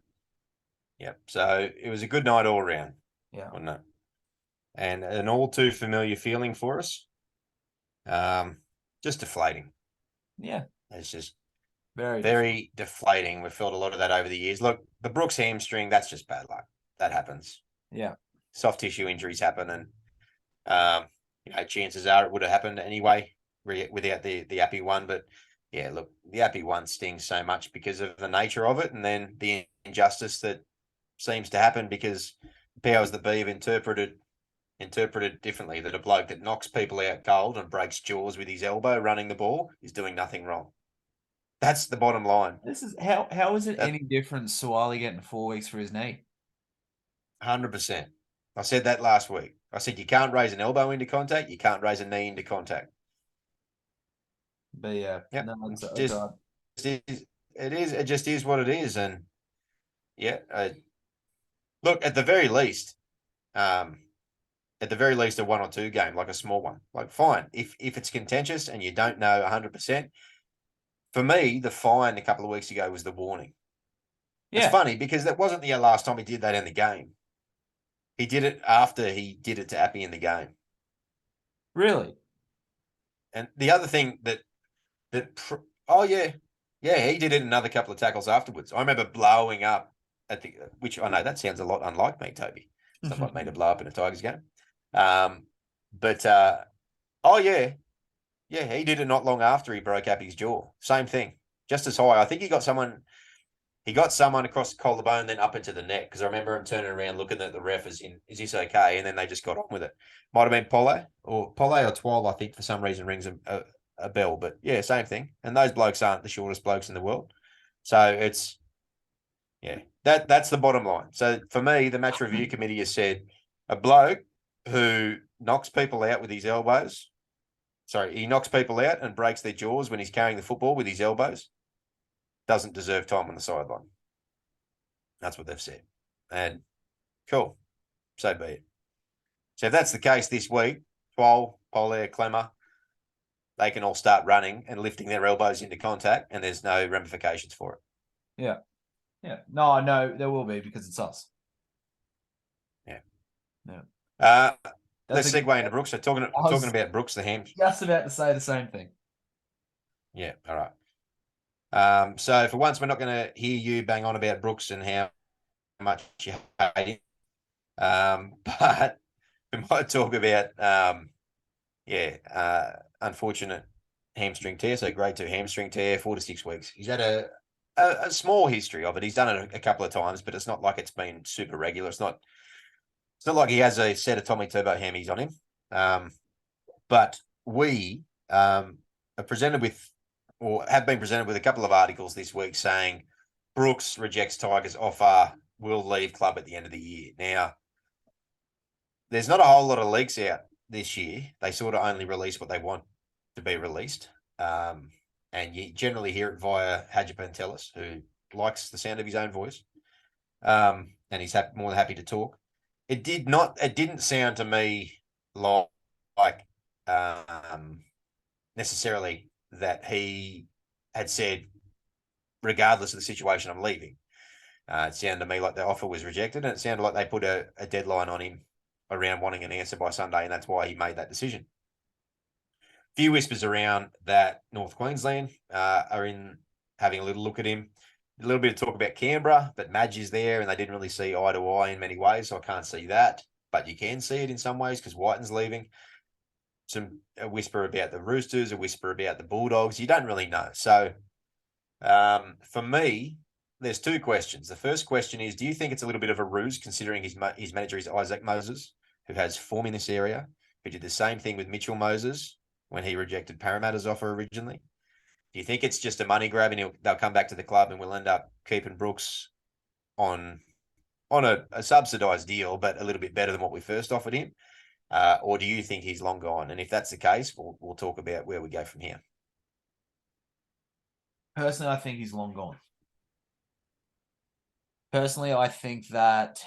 Yeah. So it was a good night all around. Yeah. Wasn't it? And an all too familiar feeling for us. Just deflating. Yeah. It's just Very deflating. We've felt a lot of that over the years. Look, the Brooks hamstring, that's just bad luck. That happens. Yeah. Soft tissue injuries happen, and chances are it would have happened anyway without the Appy one. But yeah, look, the Appy one stings so much because of the nature of it, and then the injustice that seems to happen because powers that be have interpreted differently, that a bloke that knocks people out cold and breaks jaws with his elbow running the ball is doing nothing wrong. That's the bottom line. This is how is it any different Suwali getting 4 weeks for his knee? 100%. I said that last week. I said you can't raise an elbow into contact, you can't raise a knee into contact. But yeah, yeah, no, it's it just is what it is. And yeah, look, at the very least, a 1 or 2 game, like a small one, like fine. If it's contentious and you don't know 100%, for me, the fine a couple of weeks ago was the warning. Yeah. It's funny because that wasn't the last time he did that in the game. He did it after he did it to Appy in the game. Really? And the other thing oh yeah, he did it another couple of tackles afterwards. I remember blowing up which I know that sounds a lot unlike me, Toby. It's not like me to blow up in a Tigers game. But oh yeah, he did it not long after he broke Appy's jaw. Same thing, just as high. I think he got someone across the collarbone, then up into the neck. Because I remember him turning around, looking at the ref as in, is this okay? And then they just got on with it. Might have been Pole or Twal, I think, for some reason rings a bell. But yeah, same thing. And those blokes aren't the shortest blokes in the world. So it's, yeah, that's the bottom line. So for me, the match review committee has said a bloke who knocks people out with his elbows. Sorry, he knocks people out and breaks their jaws when he's carrying the football with his elbows. Doesn't deserve time on the sideline. That's what they've said. And cool. So be it. So if that's the case this week, Twal, Polaire, Clemmer, they can all start running and lifting their elbows into contact, and there's no ramifications for it. Yeah. Yeah. No, there will be because it's us. Yeah. Yeah. Let's segue into Brooks. So talking about Brooks, the ham. Just about to say the same thing. Yeah. All right. So for once, we're not going to hear you bang on about Brooks and how much you hate him. But we might talk about, unfortunate hamstring tear. So grade 2 hamstring tear, 4 to 6 weeks. He's had a small history of it. He's done it a couple of times, but it's not like it's been super regular. It's not like he has a set of Tommy Turbo hammies on him. But we are presented with, or have been presented with, a couple of articles this week saying Brooks rejects Tigers offer, will leave club at the end of the year. Now, there's not a whole lot of leaks out this year. They sort of only release what they want to be released. And you generally hear it via Hadji Pantelis, who likes the sound of his own voice. And he's more than happy to talk. It didn't sound to me like necessarily that he had said, regardless of the situation, I'm leaving. It sounded to me like the offer was rejected, and it sounded like they put a deadline on him around wanting an answer by Sunday, and that's why he made that decision. Few whispers around that North Queensland are in having a little look at him. A little bit of talk about Canberra, but Madge is there, and they didn't really see eye to eye in many ways, so I can't see that. But you can see it in some ways because Whiten's leaving. a whisper about the Roosters, a whisper about the Bulldogs. You don't really know. So for me, there's two questions. The first question is, do you think it's a little bit of a ruse, considering his manager is Isaac Moses, who has form in this area, who did the same thing with Mitchell Moses when he rejected Parramatta's offer originally? Do you think it's just a money grab and they'll come back to the club and we'll end up keeping Brooks on a subsidised deal, but a little bit better than what we first offered him? Or do you think he's long gone? And if that's the case, we'll talk about where we go from here. Personally, I think he's long gone. Personally, I think that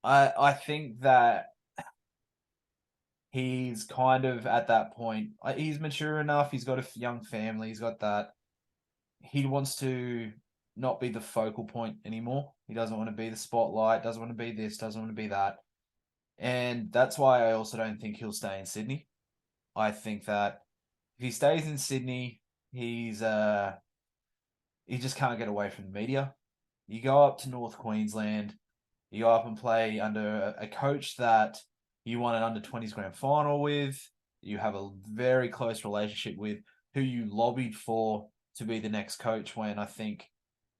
I think that he's kind of at that point. He's mature enough. He's got a young family. He's got that. He wants to not be the focal point anymore. He doesn't want to be the spotlight. Doesn't want to be this. Doesn't want to be that. And that's why I also don't think he'll stay in Sydney. I think that if he stays in Sydney, he just can't get away from the media. You go up to North Queensland, you go up and play under a coach that you won an under-20s grand final with, you have a very close relationship with, who you lobbied for to be the next coach when I think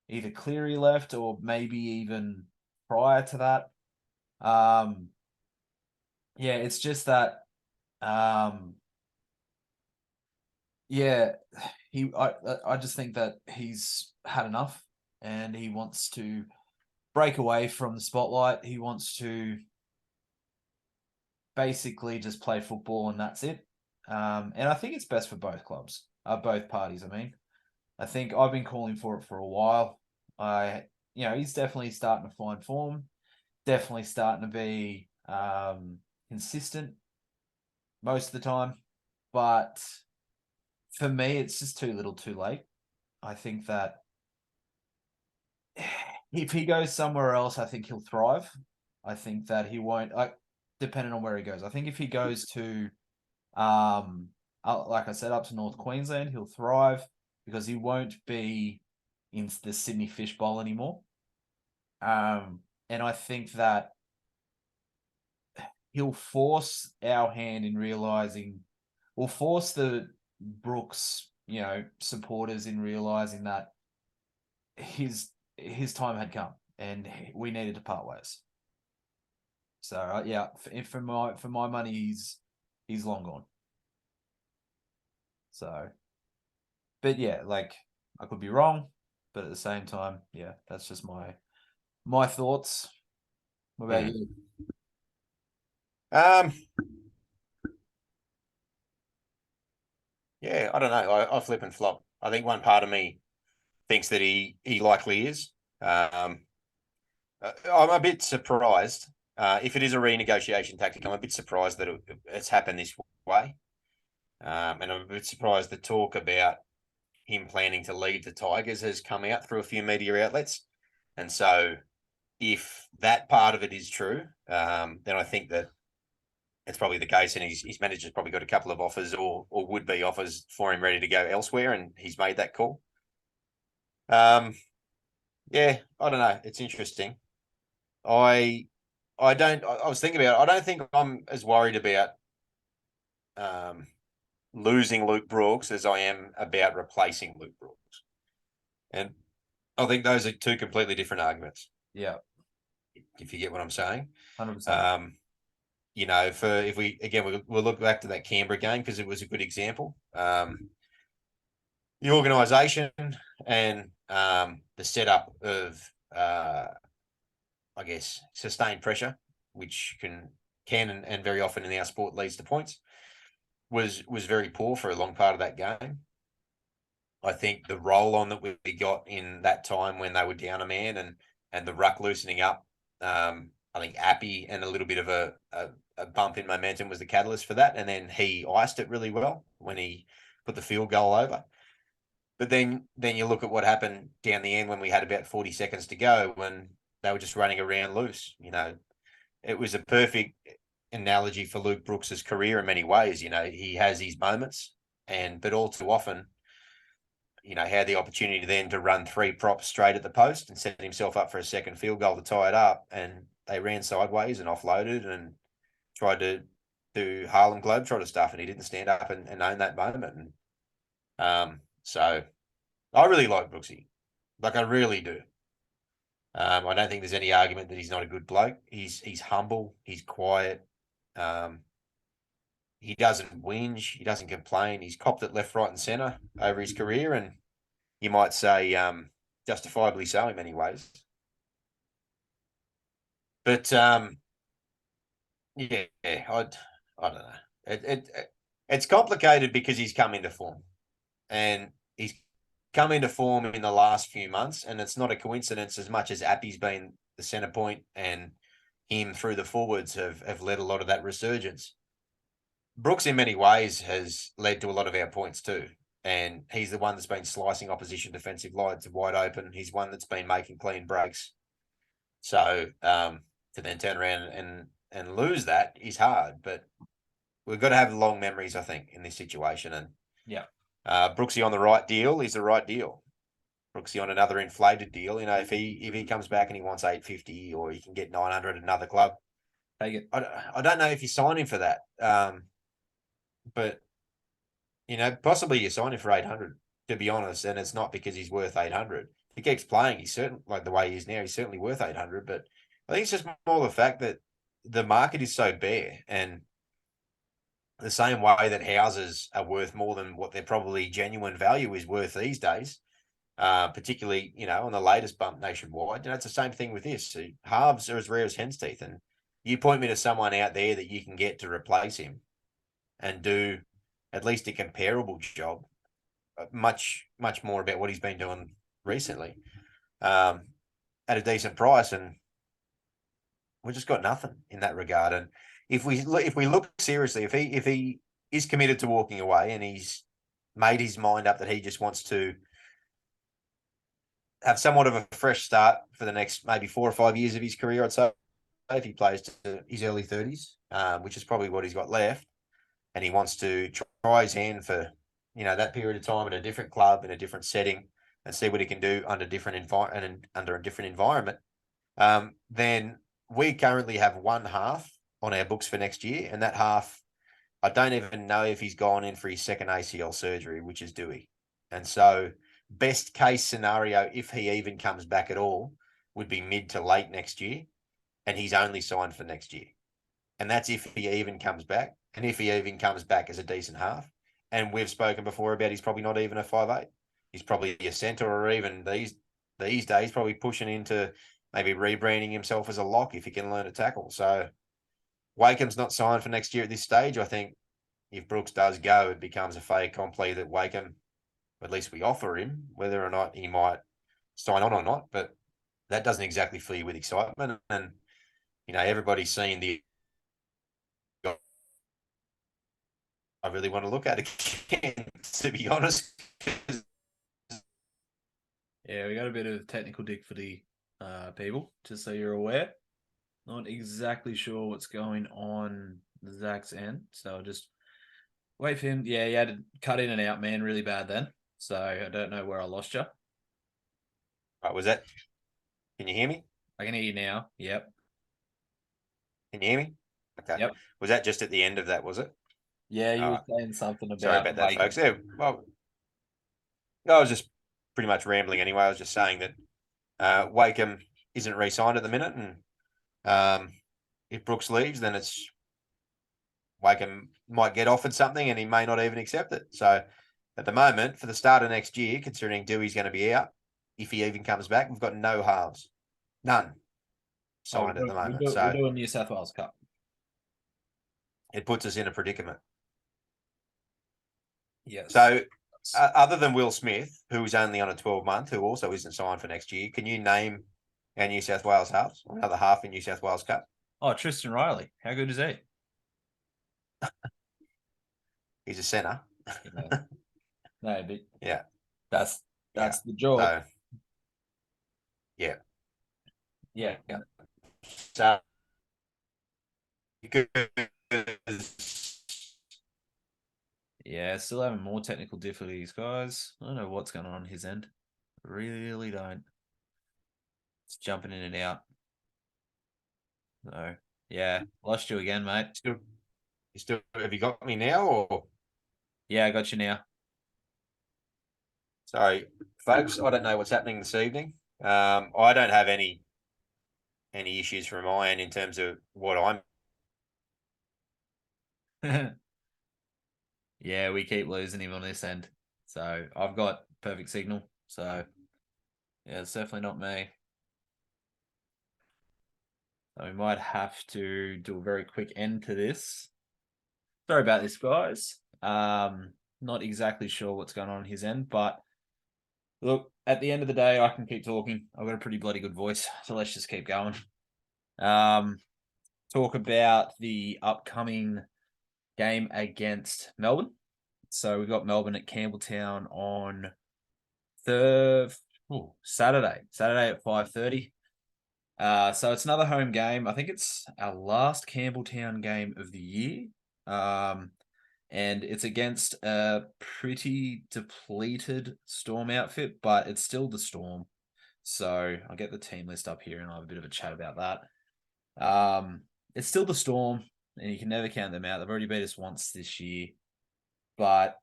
either Cleary left or maybe even prior to that. Yeah, it's just that yeah, I just think that he's had enough and he wants to break away from the spotlight. He wants to basically just play football and that's it. And I think it's best for both clubs, both parties. I mean, I think I've been calling for it for a while. He's definitely starting to find form, definitely starting to be consistent most of the time. But for me, it's just too little too late. I think that if he goes somewhere else, I think he'll thrive. I think that he won't, depending on where he goes. I think if he goes to, like I said, up to North Queensland, he'll thrive because he won't be in the Sydney fishbowl anymore. And I think that he'll force our hand in realizing, or force the Brooks, supporters in realizing that his time had come and we needed to part ways. So for my money, he's long gone. So, but yeah, like I could be wrong, but at the same time, yeah, that's just my thoughts. What about you? Yeah, I don't know. I flip and flop. I think one part of me thinks that he likely is. I'm a bit surprised. If it is a renegotiation tactic, I'm a bit surprised that it's happened this way. And I'm a bit surprised the talk about him planning to leave the Tigers has come out through a few media outlets. And so if that part of it is true, then I think that it's probably the case, and his manager's probably got a couple of offers or would-be offers for him ready to go elsewhere, and he's made that call. Yeah, I don't know. It's interesting. I was thinking about it. I don't think I'm as worried about losing Luke Brooks as I am about replacing Luke Brooks. And I think those are two completely different arguments. Yeah. If you get what I'm saying. 100%. If we'll look back to that Canberra game because it was a good example. The organisation and the setup of, I guess, sustained pressure, which can and very often in our sport leads to points, was very poor for a long part of that game. I think the roll on that we got in that time when they were down a man and the ruck loosening up, I think Appy and a little bit of a bump in momentum was the catalyst for that. And then he iced it really well when he put the field goal over. But then you look at what happened down the end when we had about 40 seconds to go when they were just running around loose. It was a perfect analogy for Luke Brooks's career in many ways. He has his moments, but all too often, had the opportunity then to run three props straight at the post and set himself up for a second field goal to tie it up. And they ran sideways and offloaded and tried to do Harlem Globetrotter stuff, and he didn't stand up and own that moment. And so I really like Brooksy. Like, I really do. I don't think there's any argument that he's not a good bloke. He's humble. He's quiet. He doesn't whinge. He doesn't complain. He's copped it left, right, and centre over his career, and you might say justifiably so in many ways. But yeah, I don't know. It's complicated because he's come into form, and he's come into form in the last few months, and it's not a coincidence as much as Appy's been the centre point and him through the forwards have led a lot of that resurgence. Brooks, in many ways, has led to a lot of our points too. And he's the one that's been slicing opposition defensive lines wide open. He's one that's been making clean breaks. So to then turn around and lose that is hard. But we've got to have long memories, I think, in this situation. And yeah, Brooksy on the right deal is the right deal. Brooksy on another inflated deal, if he comes back and he wants 850 or he can get 900 at another club, take it. I don't know if you sign him for that. But possibly you sign him for 800, to be honest, and it's not because he's worth 800. He keeps playing. He's certainly, like the way he is now, he's certainly worth 800. But I think it's just more the fact that the market is so bare, and the same way that houses are worth more than what their probably genuine value is worth these days, particularly, on the latest bump nationwide. It's the same thing with this. So halves are as rare as hen's teeth. And you point me to someone out there that you can get to replace him and do at least a comparable job, much more about what he's been doing recently, at a decent price, and we just got nothing in that regard. And if we look seriously, if he is committed to walking away and he's made his mind up that he just wants to have somewhat of a fresh start for the next maybe 4 or 5 years of his career, I'd say, if he plays to his early 30s, which is probably what he's got left, and he wants to try his hand for that period of time in a different club in a different setting and see what he can do under under a different environment, then we currently have one half on our books for next year, and that half, I don't even know if he's gone in for his second ACL surgery, which is Dewey. And so best case scenario, if he even comes back at all, would be mid to late next year, and he's only signed for next year. And that's if he even comes back, and if he even comes back as a decent half. And we've spoken before about he's probably not even a 5'8". He's probably a centre, or even these days probably pushing into maybe rebranding himself as a lock if he can learn to tackle. So Wakeham's not signed for next year at this stage. I think if Brooks does go, it becomes a fait accompli that Wakeham, at least we offer him, whether or not he might sign on or not. But that doesn't exactly fill you with excitement. And, everybody's seen the, I really want to look at it again, to be honest. Yeah, we got a bit of technical difficulty, people, just so you're aware. Not exactly sure what's going on Zach's end, so I'll just wait for him. Yeah, he had to cut in and out, man, really bad then. So I don't know where I lost you. Right, was that? Can you hear me? I can hear you now. Yep. Can you hear me? Okay. Yep. Was that just at the end of that, was it? Yeah, you were saying something about Sorry about that, Wakeham. folks. Yeah, well, I was just pretty much rambling anyway. I was just saying that Wakeham isn't re-signed at the minute, and if Brooks leaves, then it's Wakeham might get offered something and he may not even accept it. So at the moment, for the start of next year, considering Dewey's going to be out, if he even comes back, we've got no halves, none signed at the moment. We're doing New South Wales Cup. It puts us in a predicament. Yes. So other than Will Smith, who's only on a 12-month, who also isn't signed for next year, can you name our New South Wales halves, or another half in New South Wales Cup? Oh, Tristan Riley. How good is he? He's a centre. Yeah. No, but yeah, that's the job. So, yeah. Yeah. So Yeah, still having more technical difficulties, guys. I don't know what's going on his end. Really don't. It's jumping in and out. So, yeah, lost you again, mate. Still You still have you got me now or Yeah, I got you now. sorry, folks? I don't know what's happening this evening. I don't have any issues from my end in terms of what I'm. Yeah, we keep losing him on this end. So I've got perfect signal. So yeah, it's definitely not me. So we might have to do a very quick end to this. Sorry about this, guys. Not exactly sure what's going on his end, but look, at the end of the day, I can keep talking. I've got a pretty bloody good voice, so let's just keep going. Talk about the upcoming game against Melbourne. So we've got Melbourne at Campbelltown on Saturday at 5:30. So it's another home game. I think it's our last Campbelltown game of the year. And it's against a pretty depleted Storm outfit, but it's still the Storm. So I'll get the team list up here and I'll have a bit of a chat about that. It's still the Storm, and you can never count them out. They've already beat us once this year. But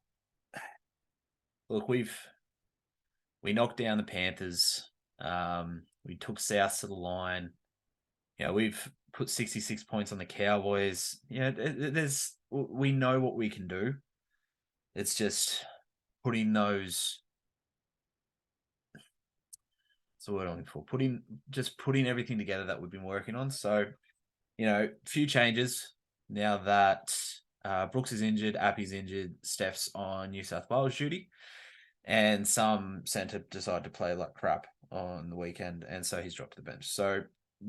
look, we knocked down the Panthers. We took South to the line. We've put 66 points on the Cowboys. We know what we can do. It's just putting those. What's the word I'm looking for? Putting everything together that we've been working on. So, a few changes now that Brooks is injured, Appy's injured, Steph's on New South Wales duty, and some centre decided to play like crap on the weekend, and so he's dropped to the bench. So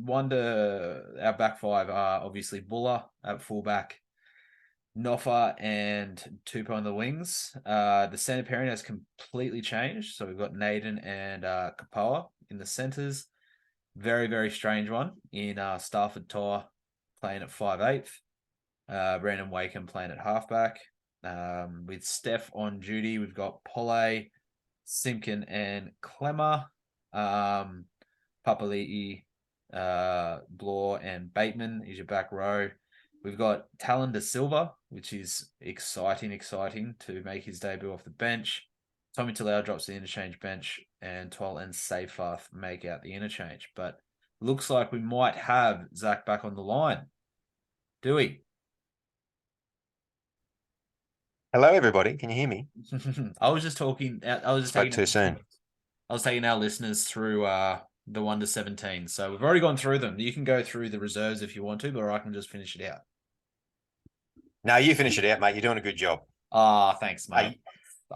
our back five are obviously Buller at fullback, Noffa and Tupou on the wings. The centre pairing has completely changed. So we've got Naden and Kapoa in the centres. Very, very strange one in Stafford Toa playing at 5'8". Brandon Wakeham playing at halfback. With Steph on duty, we've got Pole, Simpkin, and Clemmer. Papali'i, Blore, and Bateman is your back row. We've got Talon de Silva, which is exciting to make his debut off the bench. Tommy Talau drops the interchange bench, and Twal and Seyfarth make out the interchange. But looks like we might have Zac back on the line. Do we? Hello, everybody. Can you hear me? I was just talking. I was just Spoke too soon. I was taking our listeners through the 1 to 17. So we've already gone through them. You can go through the reserves if you want to, but I can just finish it out. No, you finish it out, mate. You're doing a good job. Thanks, mate.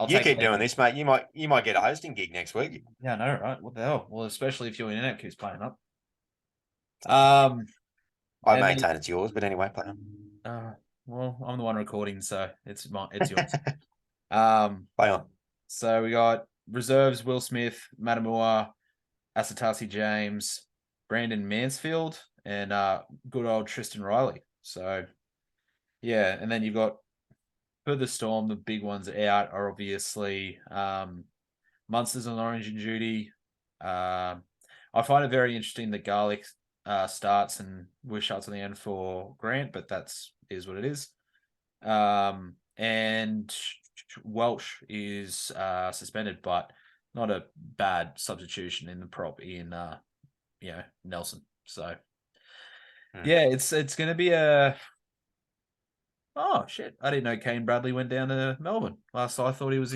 You keep doing this, mate. You might get a hosting gig next week. Yeah, I know, right? What the hell? Well, especially if your internet keeps playing up. I maintain it's yours, but anyway, play on. Well, I'm the one recording, so it's yours. Play on. So we got reserves: Will Smith, Matamua, Asatasi James, Brandon Mansfield, and good old Tristan Riley. So yeah, and then you've got for the Storm, the big ones out are obviously Munsters on orange and duty. I find it very interesting that Garlic starts and Wishart's on the end for Grant, but is what it is. And Welsh is suspended, but not a bad substitution in the prop in Nelson. So yeah, it's going to be a. Oh shit! I didn't know Kane Bradley went down to Melbourne. Last I thought he was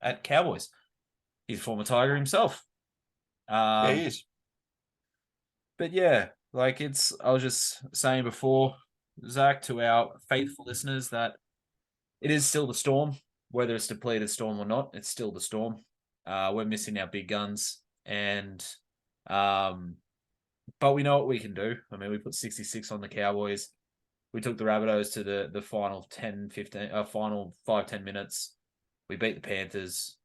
at Cowboys. He's a former Tiger himself. Yeah, he is. But yeah, like I was just saying before, Zac, to our faithful listeners, that it is still the Storm, whether it's depleted Storm or not. It's still the Storm. We're missing our big guns, and but we know what we can do. I mean, we put 66 on the Cowboys. We took the Rabbitohs to the final 10, 15, final 5-10 minutes. We beat the Panthers.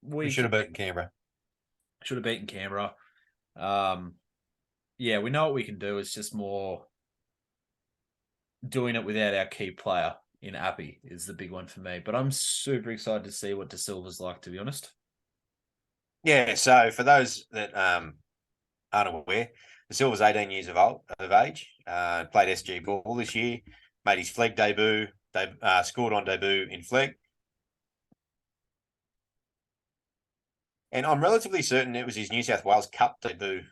We should have beaten Canberra. Should have beaten Canberra. Yeah, we know what we can do. It's just more doing it without our key player in Appy is the big one for me. But I'm super excited to see what De Silva's like, to be honest. Yeah, so for those that aren't aware, De Silva's 18 years of age, played SG ball this year, made his flag debut, scored on debut in flag. And I'm relatively certain it was his New South Wales Cup debut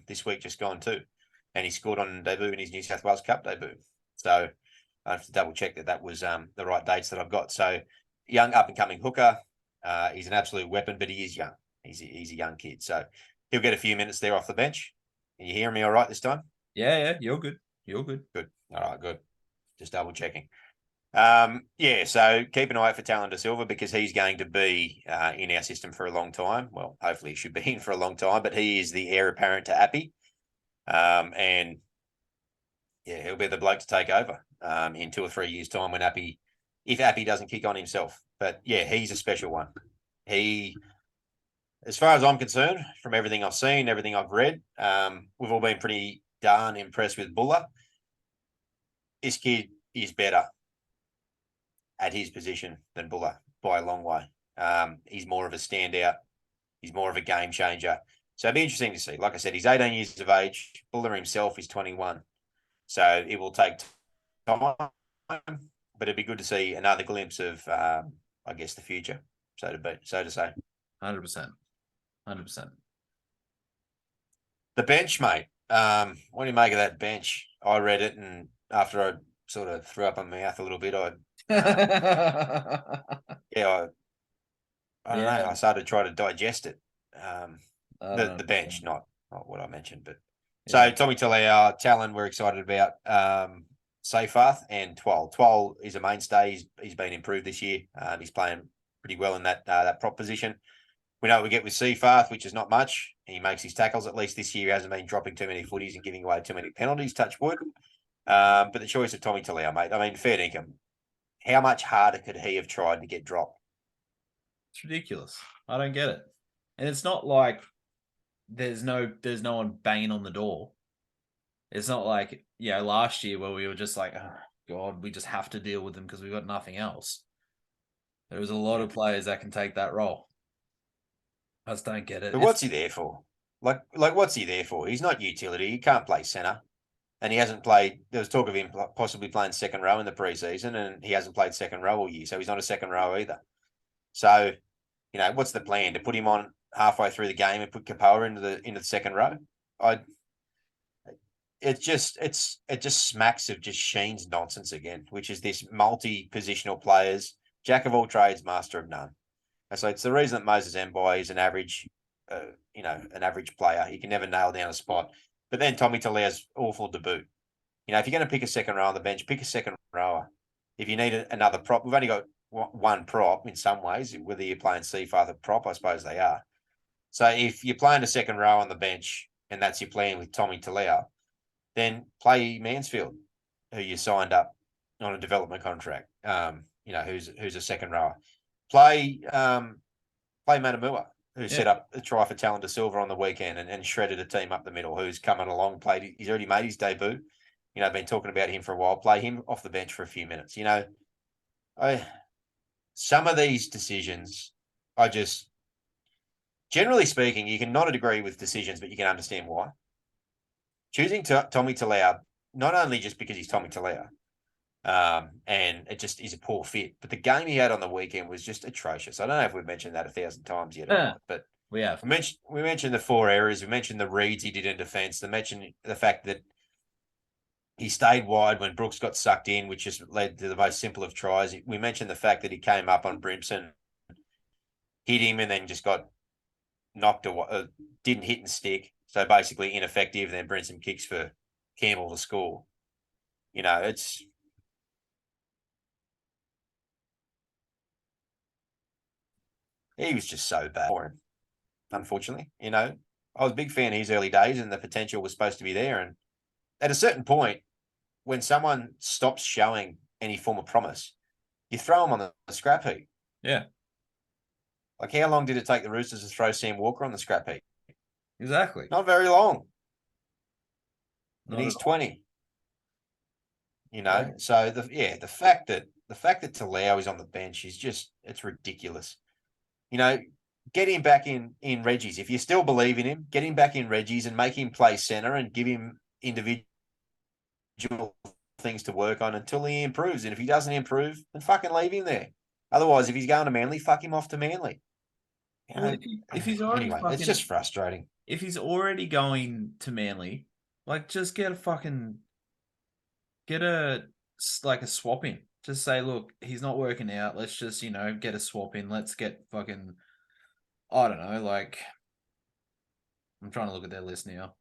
this week just gone too. And he scored on debut in his New South Wales Cup debut. So I have to double check that was the right dates that I've got. So young up-and-coming hooker. He's an absolute weapon, but he is young. He's a young kid. So he'll get a few minutes there off the bench. Can you hear me all right this time? Yeah, you're good. You're good. Good. All right, good. Just double checking. So keep an eye out for Talon De Silva because he's going to be in our system for a long time. Well, hopefully he should be in for a long time, but he is the heir apparent to Appy. And yeah, he'll be the bloke to take over in 2 or 3 years' time when if Appy doesn't kick on himself. But yeah, he's a special one. He, as far as I'm concerned, from everything I've seen, everything I've read, we've all been pretty darn impressed with Buller. This kid is better at his position than Buller by a long way. He's more of a standout. He's more of a game changer. So it'd be interesting to see. Like I said, he's 18 years of age. Buller himself is 21. So it will take time, but it'd be good to see another glimpse of, I guess, the future, so to say. 100%. 100%. The bench, mate. What do you make of that bench? I read it, and after I sort of threw up my mouth a little bit, I don't know. I started to try to digest it. The bench, not what I mentioned, but so Tommy Talon, we're excited about. Seyfarth and Twal. Twal is a mainstay. He's been improved this year. He's playing pretty well in that prop position. We know what we get with Seyfarth, which is not much. He makes his tackles. At least this year, he hasn't been dropping too many footies and giving away too many penalties. Touch wood. But the choice of Tommy Talau, mate. I mean, fair dinkum. How much harder could he have tried to get dropped? It's ridiculous. I don't get it. And it's not like there's no one banging on the door. It's not like, last year where we were just like, oh, God, we just have to deal with them because we've got nothing else. There was a lot of players that can take that role. I just don't get it. But what's he there for? Like what's he there for? He's not utility. He can't play centre. And he hasn't played. There was talk of him possibly playing second row in the preseason, and he hasn't played second row all year. So he's not a second row either. So, what's the plan? To put him on halfway through the game and put Kapoa into the second row? It just smacks of just Sheen's nonsense again, which is this multi-positional players, jack of all trades, master of none. And so it's the reason that Moses Mbai is an average, an average player. He can never nail down a spot. But then Tommy Talau's awful debut. If you're going to pick a second row on the bench, pick a second rower. If you need another prop, we've only got one prop in some ways, whether you're playing Seyfarth or prop, I suppose they are. So if you're playing a second row on the bench and that's your plan with Tommy Talau, then play Mansfield, who you signed up on a development contract, who's a second rower. Play Manamua, who set up a try for Talon De Silva on the weekend and shredded a team up the middle, who's coming along, he's already made his debut. Been talking about him for a while. Play him off the bench for a few minutes. Some of these decisions, generally speaking, you can not agree with decisions, but you can understand why. Choosing Tommy Talau, not only just because he's Tommy Talau, and it just is a poor fit, but the game he had on the weekend was just atrocious. I don't know if we've mentioned that 1,000 times yet or not, but we have. We mentioned the 4 errors. We mentioned the reads he did in defence. We mentioned the fact that he stayed wide when Brooks got sucked in, which just led to the most simple of tries. We mentioned the fact that he came up on Brimson, hit him, and then just got knocked away, didn't hit and stick. So basically ineffective. And then Brimson kicks for Campbell to score. He was just so bad for him, unfortunately. I was a big fan of his early days and the potential was supposed to be there. And at a certain point, when someone stops showing any form of promise, you throw them on the scrap heap. Yeah. Like, how long did it take the Roosters to throw Sam Walker on the scrap heap? Exactly. Not very long. And he's 20. So the fact that Talau is on the bench is it's ridiculous. get him back in Reggie's. If you still believe in him, get him back in Reggie's and make him play centre and give him individual things to work on until he improves. And if he doesn't improve, then fucking leave him there. Otherwise, if he's going to Manly, fuck him off to Manly. Well, if he's already Anyway, it's just frustrating. If he's already going to Manly, like just get a like a swap in. Just say, look, he's not working out. Let's just get a swap in. Let's get fucking I don't know, like I'm trying to look at their list now.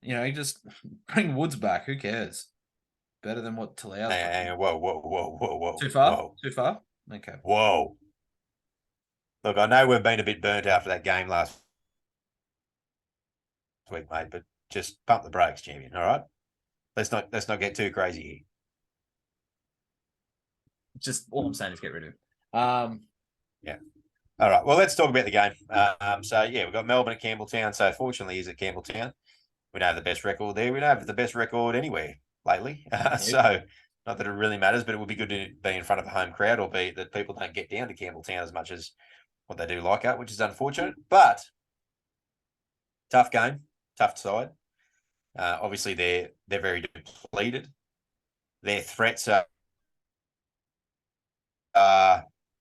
Just bring Woods back. Who cares? Better than what Talau's Whoa, whoa, whoa, whoa, whoa. Too far? Whoa. Too far? Okay. Whoa. Look, I know we've been a bit burnt after that game last week, mate, but just pump the brakes, champion. All right. Let's not get too crazy here. Just all I'm saying is get rid of him. Yeah. All right. Well, let's talk about the game. So yeah, we've got Melbourne at Campbelltown. So fortunately, he's at Campbelltown. We don't have the best record there. We don't have the best record anywhere lately. So not that it really matters, but it would be good to be in front of a home crowd, or be that people don't get down to Campbelltown as much as what they do like it, which is unfortunate. But tough game, tough side. Obviously, they're very depleted. Their threats are.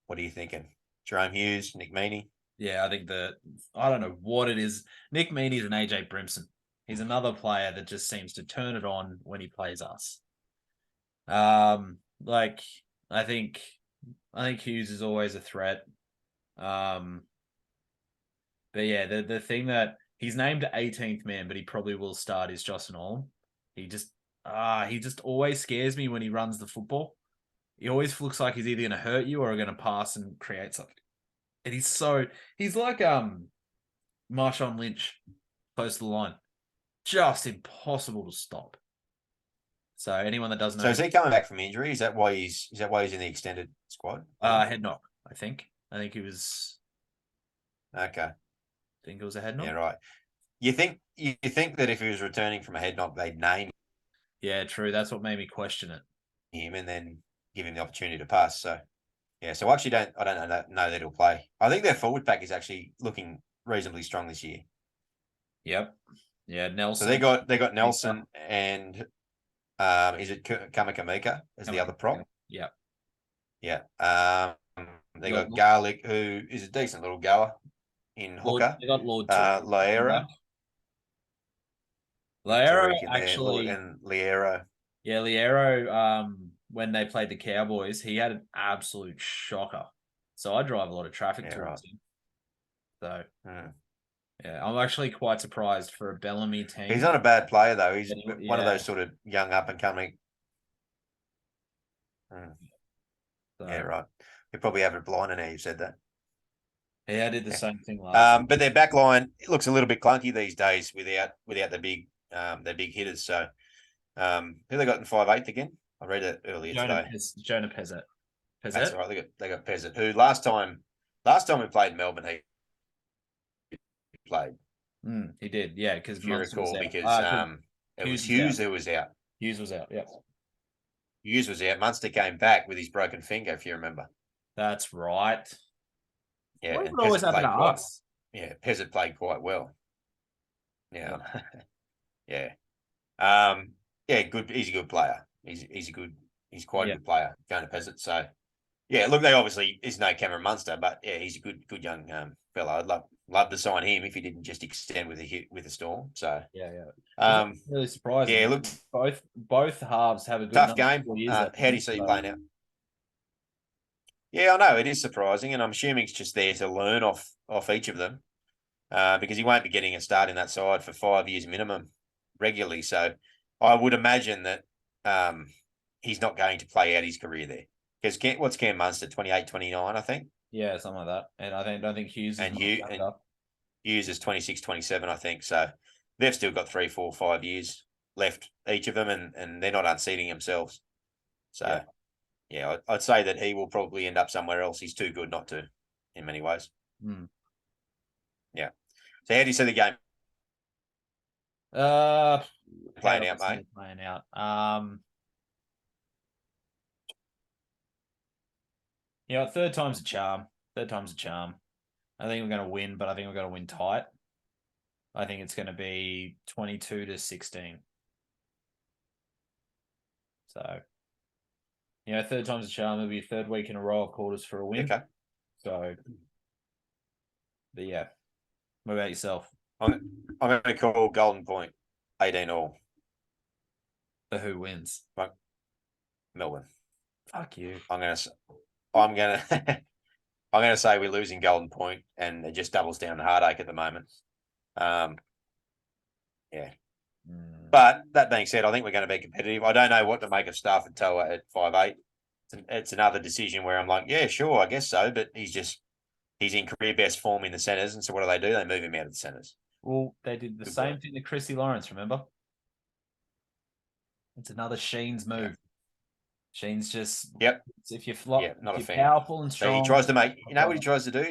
What are you thinking? Jerome Hughes, Nick Meaney? Yeah, I think I don't know what it is. Nick Meaney's an AJ Brimson. He's another player that just seems to turn it on when he plays us. Like I think Hughes is always a threat. But yeah, the thing that he's named 18th man, but he probably will start is Justin Olam. He just always scares me when he runs the football. He always looks like he's either going to hurt you or going to pass and create something. And he's like Marshawn Lynch close to the line. Just impossible to stop. So anyone that doesn't know, so is he coming back from injury? Is that why he's in the extended squad? Head knock. I think he was. Okay. I think it was a head knock. Yeah, right. You think that if he was returning from a head knock, they'd name Yeah, true. That's what made me question it. him and then give him the opportunity to pass. So yeah, so I don't know that he'll play. I think their forward pack is actually looking reasonably strong this year. Yep. Yeah, Nelson. So they got Nelson and is it Kamakamika as the other prop? Yeah. Yeah. They got Garlic, who is a decent little goer in hooker. They got Lord Liera. Liera actually and Liero. Yeah, Liero, when they played the Cowboys, he had an absolute shocker. So I drive a lot of traffic towards him. So yeah, I'm actually quite surprised for a Bellamy team. He's not a bad player though. He's one of those sort of young up and coming. So, yeah, right. You probably have it blind now. You said that. Yeah, I did the same thing last. But their back line looks a little bit clunky these days without the big hitters. So who they got in 5'8" again? I read it earlier today. Jonah Pezzett. That's right. They got Pezzett, who last time we played in Melbourne, he played. He did, yeah, because if you recall, because it was Hughes who was out. Hughes was out, yeah. Hughes was out. Munster came back with his broken finger, if you remember. That's right. Yeah, and always happen to us. Yeah, Pezzett played quite well. Yeah, yeah, yeah. Good. He's a good player. He's quite a good player. Going to Pezzett. So yeah, look, they obviously is no Cameron Munster, but yeah, he's a good young fellow. I'd love to sign him if he didn't just extend with a Storm. So yeah. Really surprising. Yeah, look, both halves have a good tough game. How do you see you playing out? Yeah, I know it is surprising, and I'm assuming it's just there to learn off each of them, because he won't be getting a start in that side for 5 years minimum regularly. So I would imagine that he's not going to play out his career there. Because what's Cam Munster, 28, 29, I think? Yeah, something like that. And I don't think Hughes is Hughes is 26, 27, I think. So they've still got 3, 4, 5 years left, each of them, and they're not unseating themselves. So, yeah, I'd say that he will probably end up somewhere else. He's too good not to, in many ways. Yeah. So how do you see the game playing out, mate? Playing out. Third time's a charm. I think we're going to win, but I think we're going to win tight. I think it's going to be 22-16. So, third time's a charm. It'll be a third week in a row of quarters for a win. Okay. So, but yeah. What about yourself? I'm going to call Golden Point 18 all. For who wins? Melbourne. Fuck you. I'm going to I'm going to say we're losing Golden Point, and it just doubles down the heartache at the moment. Yeah. But that being said, I think we're going to be competitive. I don't know what to make of Stafford Toa at 5'8". It's another decision where I'm like, yeah, sure, I guess so. But he's in career best form in the centres. And so what do? They move him out of the centres. Well, they did the same thing to Chrissy Lawrence, remember? It's another Sheen's move. Yep. Sheen's just if you're not if you're powerful and strong. So he tries to make what he tries to do?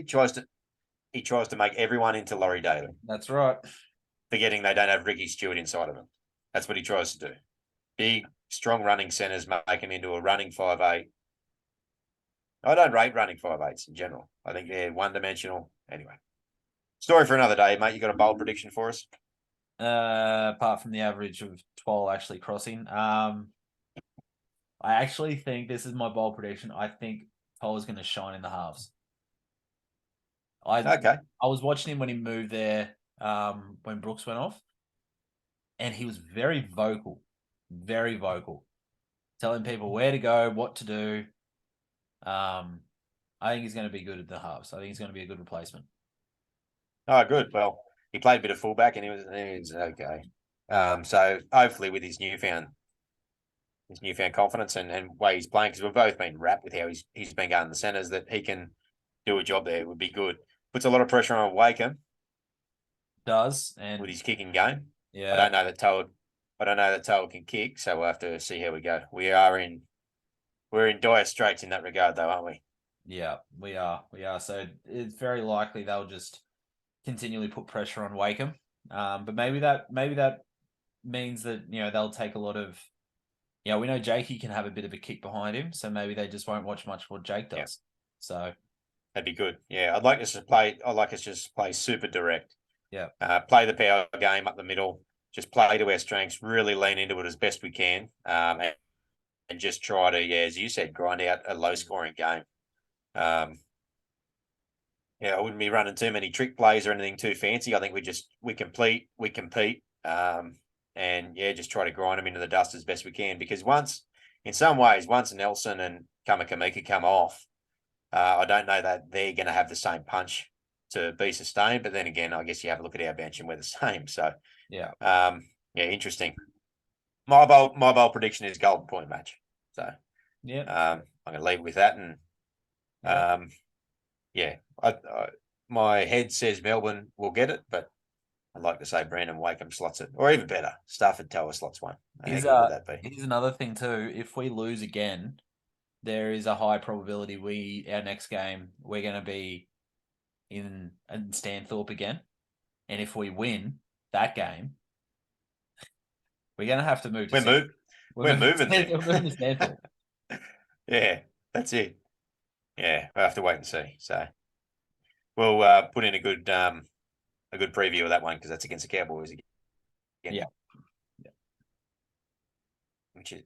He tries to make everyone into Laurie Daly. That's right. Forgetting they don't have Ricky Stewart inside of him. That's what he tries to do. Big, strong running centres make him into a running 5'8". I don't rate running 5'8s in general. I think they're one-dimensional. Anyway, story for another day, mate. You got a bold prediction for us? Apart from the average of 12 actually crossing, I actually think this is my bold prediction. I think Tol's going to shine in the halves. I was watching him when he moved there when Brooks went off, and he was very vocal, telling people where to go, what to do. I think he's going to be good at the halves. I think he's going to be a good replacement. Oh, good. Well, he played a bit of fullback, and he was okay. So hopefully with his newfound confidence and way he's playing, because we've both been wrapped with how he's been going in the centres, that he can do a job there would be good. Puts a lot of pressure on Wakeham. Does, and with his kicking game. Yeah. I don't know that Toa can kick, so we'll have to see how we go. We're in dire straits in that regard, though, aren't we? Yeah, we are. So it's very likely they'll just continually put pressure on Wakeham. But maybe that means that they'll take a lot of. We know Jakey can have a bit of a kick behind him, so maybe they just won't watch much what Jake does. Yeah. So that'd be good. Yeah, I'd like us to just play super direct. Yeah. Play the power game up the middle. Just play to our strengths. Really lean into it as best we can, and just try to, as you said, grind out a low-scoring game. I wouldn't be running too many trick plays or anything too fancy. I think we compete, and just try to grind them into the dust as best we can. Because once Nelson and Kamakamika come off, I don't know that they're going to have the same punch to be sustained. But then again, I guess you have a look at our bench and we're the same. So interesting. My bold prediction is Golden Point match. So I'm going to leave it with that. And my head says Melbourne will get it, but I'd like to say Brandon Wakeham slots it, or even better, Stafford Toa slots one. How good would that be? Here's another thing too. If we lose again, there is a high probability our next game we're going to be in Stanthorpe again, and if we win that game, we're going to have to move to. We're moving there. We're moving to Stanthorpe. Yeah, that's it. Yeah, we'll have to wait and see. So we'll put in a good preview of that one, because that's against the Cowboys again. Yeah.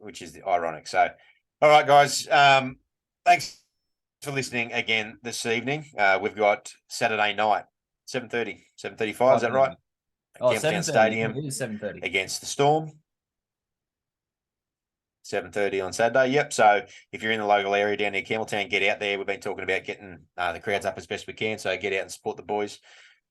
Which is ironic. So, all right, guys. Thanks for listening again this evening. We've got Saturday night, 7:30, 7:35. Is that right? Campbelltown Stadium. It is 7:30 against the Storm. 7:30 on Saturday. Yep. So if you're in the local area down near Campbelltown, get out there. We've been talking about getting the crowds up as best we can. So get out and support the boys.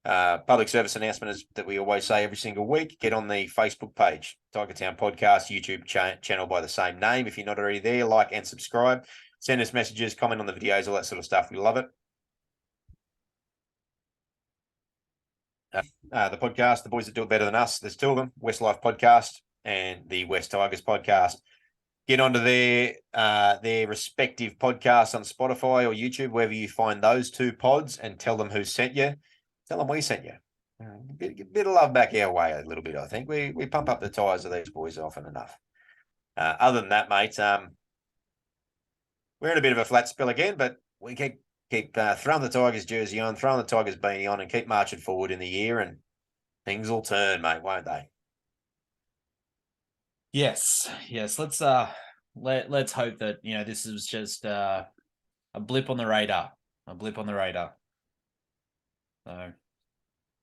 Public service announcement is that we always say every single week. Get on the Facebook page, Tiger Town Podcast, YouTube channel by the same name. If you're not already there, like and subscribe. Send us messages, comment on the videos, all that sort of stuff. We love it. The podcast, the boys that do it better than us, there's two of them, West Life Podcast and the West Tigers Podcast. Get onto their respective podcasts on Spotify or YouTube, wherever you find those two pods, and tell them who sent you. Tell them we sent you. A bit of love back our way a little bit, I think. We pump up the tires of these boys often enough. Other than that, mate, we're in a bit of a flat spell again, but we keep keep throwing the Tigers jersey on, throwing the Tigers beanie on, and keep marching forward in the year, and things will turn, mate, won't they? Yes, yes. Let's hope that this is just a blip on the radar, a blip on the radar. So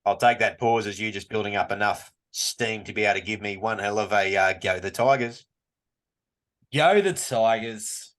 I'll take that pause as you just building up enough steam to be able to give me one hell of a go the Tigers. go the Tigers.